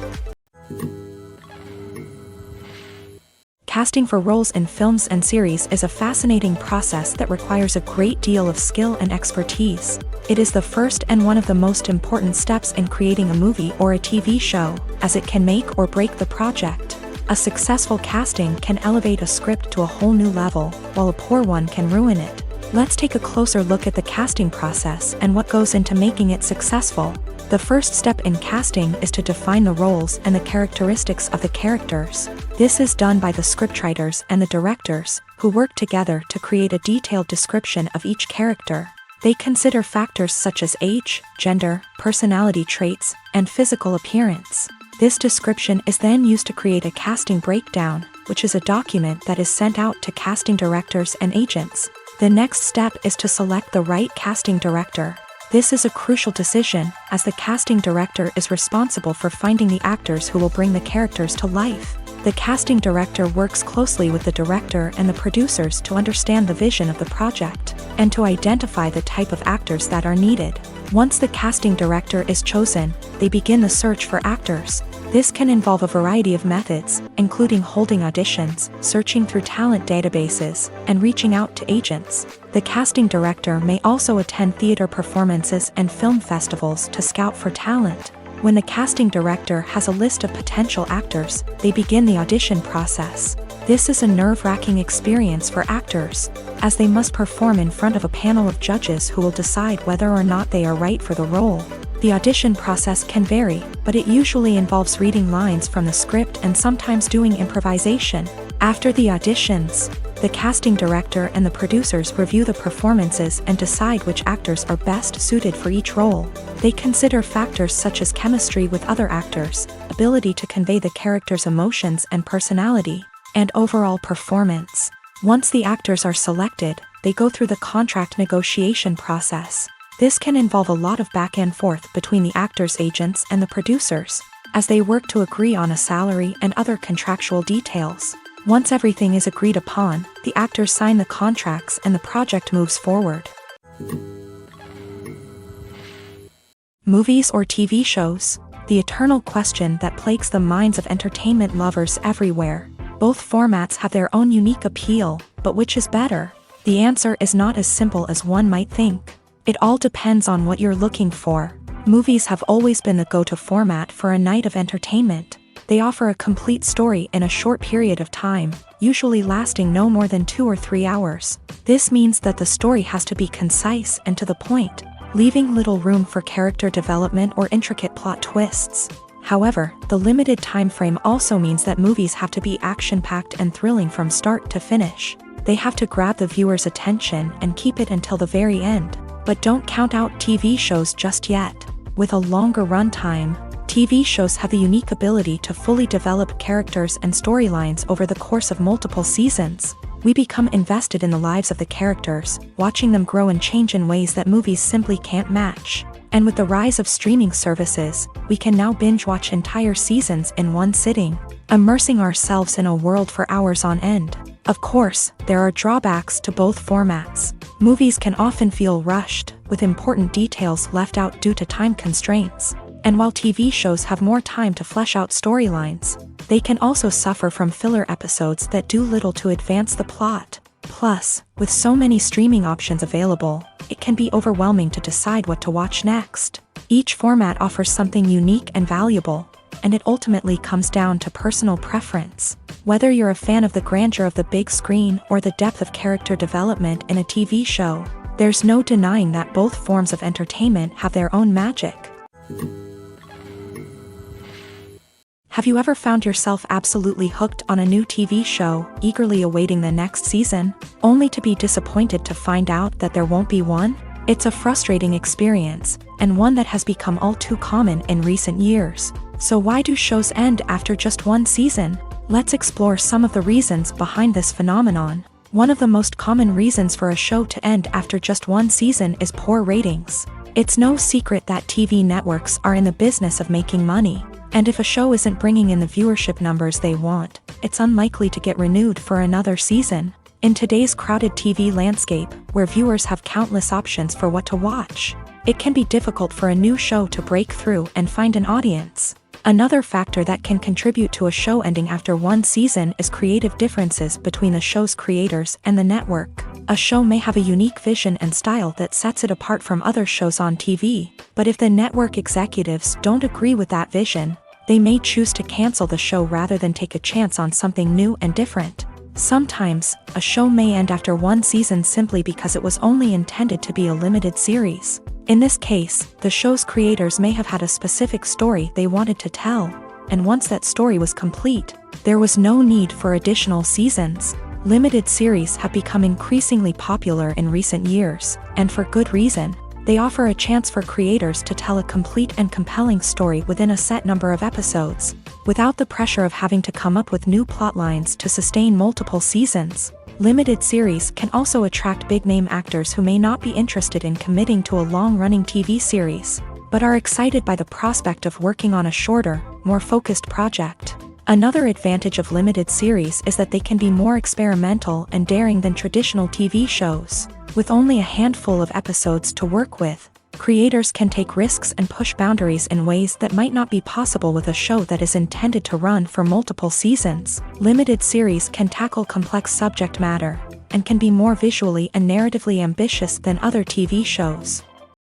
Casting for roles in films and series is a fascinating process that requires a great deal of skill and expertise. It is the first and one of the most important steps in creating a movie or a TV show, as it can make or break the project. A successful casting can elevate a script to a whole new level, while a poor one can ruin it. Let's take a closer look at the casting process and what goes into making it successful. The first step in casting is to define the roles and the characteristics of the characters. This is done by the scriptwriters and the directors, who work together to create a detailed description of each character. They consider factors such as age, gender, personality traits, and physical appearance. This description is then used to create a casting breakdown, which is a document that is sent out to casting directors and agents. The next step is to select the right casting director. This is a crucial decision, as the casting director is responsible for finding the actors who will bring the characters to life. The casting director works closely with the director and the producers to understand the vision of the project, and to identify the type of actors that are needed. Once the casting director is chosen, they begin the search for actors. This can involve a variety of methods, including holding auditions, searching through talent databases, and reaching out to agents. The casting director may also attend theater performances and film festivals to scout for talent. When the casting director has a list of potential actors, they begin the audition process. This is a nerve-wracking experience for actors, as they must perform in front of a panel of judges who will decide whether or not they are right for the role. The audition process can vary, but it usually involves reading lines from the script and sometimes doing improvisation. After the auditions, the casting director and the producers review the performances and decide which actors are best suited for each role. They consider factors such as chemistry with other actors, ability to convey the character's emotions and personality, and overall performance. Once the actors are selected, they go through the contract negotiation process. This can involve a lot of back and forth between the actors' agents and the producers, as they work to agree on a salary and other contractual details. Once everything is agreed upon, the actors sign the contracts and the project moves forward. Movies or TV shows? The eternal question that plagues the minds of entertainment lovers everywhere. Both formats have their own unique appeal, but which is better? The answer is not as simple as one might think. It all depends on what you're looking for. Movies have always been the go-to format for a night of entertainment. They offer a complete story in a short period of time, usually lasting no more than 2 or 3 hours. This means that the story has to be concise and to the point, leaving little room for character development or intricate plot twists. However, the limited time frame also means that movies have to be action-packed and thrilling from start to finish. They have to grab the viewer's attention and keep it until the very end. But don't count out TV shows just yet. With a longer runtime, TV shows have the unique ability to fully develop characters and storylines over the course of multiple seasons. We become invested in the lives of the characters, watching them grow and change in ways that movies simply can't match. And with the rise of streaming services, we can now binge-watch entire seasons in one sitting, immersing ourselves in a world for hours on end. Of course, there are drawbacks to both formats. Movies can often feel rushed, with important details left out due to time constraints. And while TV shows have more time to flesh out storylines, they can also suffer from filler episodes that do little to advance the plot. Plus, with so many streaming options available, it can be overwhelming to decide what to watch next. Each format offers something unique and valuable, and it ultimately comes down to personal preference. Whether you're a fan of the grandeur of the big screen or the depth of character development in a TV show, there's no denying that both forms of entertainment have their own magic. Have you ever found yourself absolutely hooked on a new TV show, eagerly awaiting the next season, only to be disappointed to find out that there won't be one? It's a frustrating experience, and one that has become all too common in recent years. So why do shows end after just one season? Let's explore some of the reasons behind this phenomenon. One of the most common reasons for a show to end after just one season is poor ratings. It's no secret that TV networks are in the business of making money. And if a show isn't bringing in the viewership numbers they want, it's unlikely to get renewed for another season. In today's crowded TV landscape, where viewers have countless options for what to watch, it can be difficult for a new show to break through and find an audience. Another factor that can contribute to a show ending after one season is creative differences between the show's creators and the network. A show may have a unique vision and style that sets it apart from other shows on TV, but if the network executives don't agree with that vision, they may choose to cancel the show rather than take a chance on something new and different. Sometimes, a show may end after one season simply because it was only intended to be a limited series. In this case, the show's creators may have had a specific story they wanted to tell, and once that story was complete, there was no need for additional seasons. Limited series have become increasingly popular in recent years, and for good reason. They offer a chance for creators to tell a complete and compelling story within a set number of episodes, without the pressure of having to come up with new plotlines to sustain multiple seasons. Limited series can also attract big-name actors who may not be interested in committing to a long-running TV series, but are excited by the prospect of working on a shorter, more focused project. Another advantage of limited series is that they can be more experimental and daring than traditional TV shows. With only a handful of episodes to work with, creators can take risks and push boundaries in ways that might not be possible with a show that is intended to run for multiple seasons. Limited series can tackle complex subject matter, and can be more visually and narratively ambitious than other TV shows.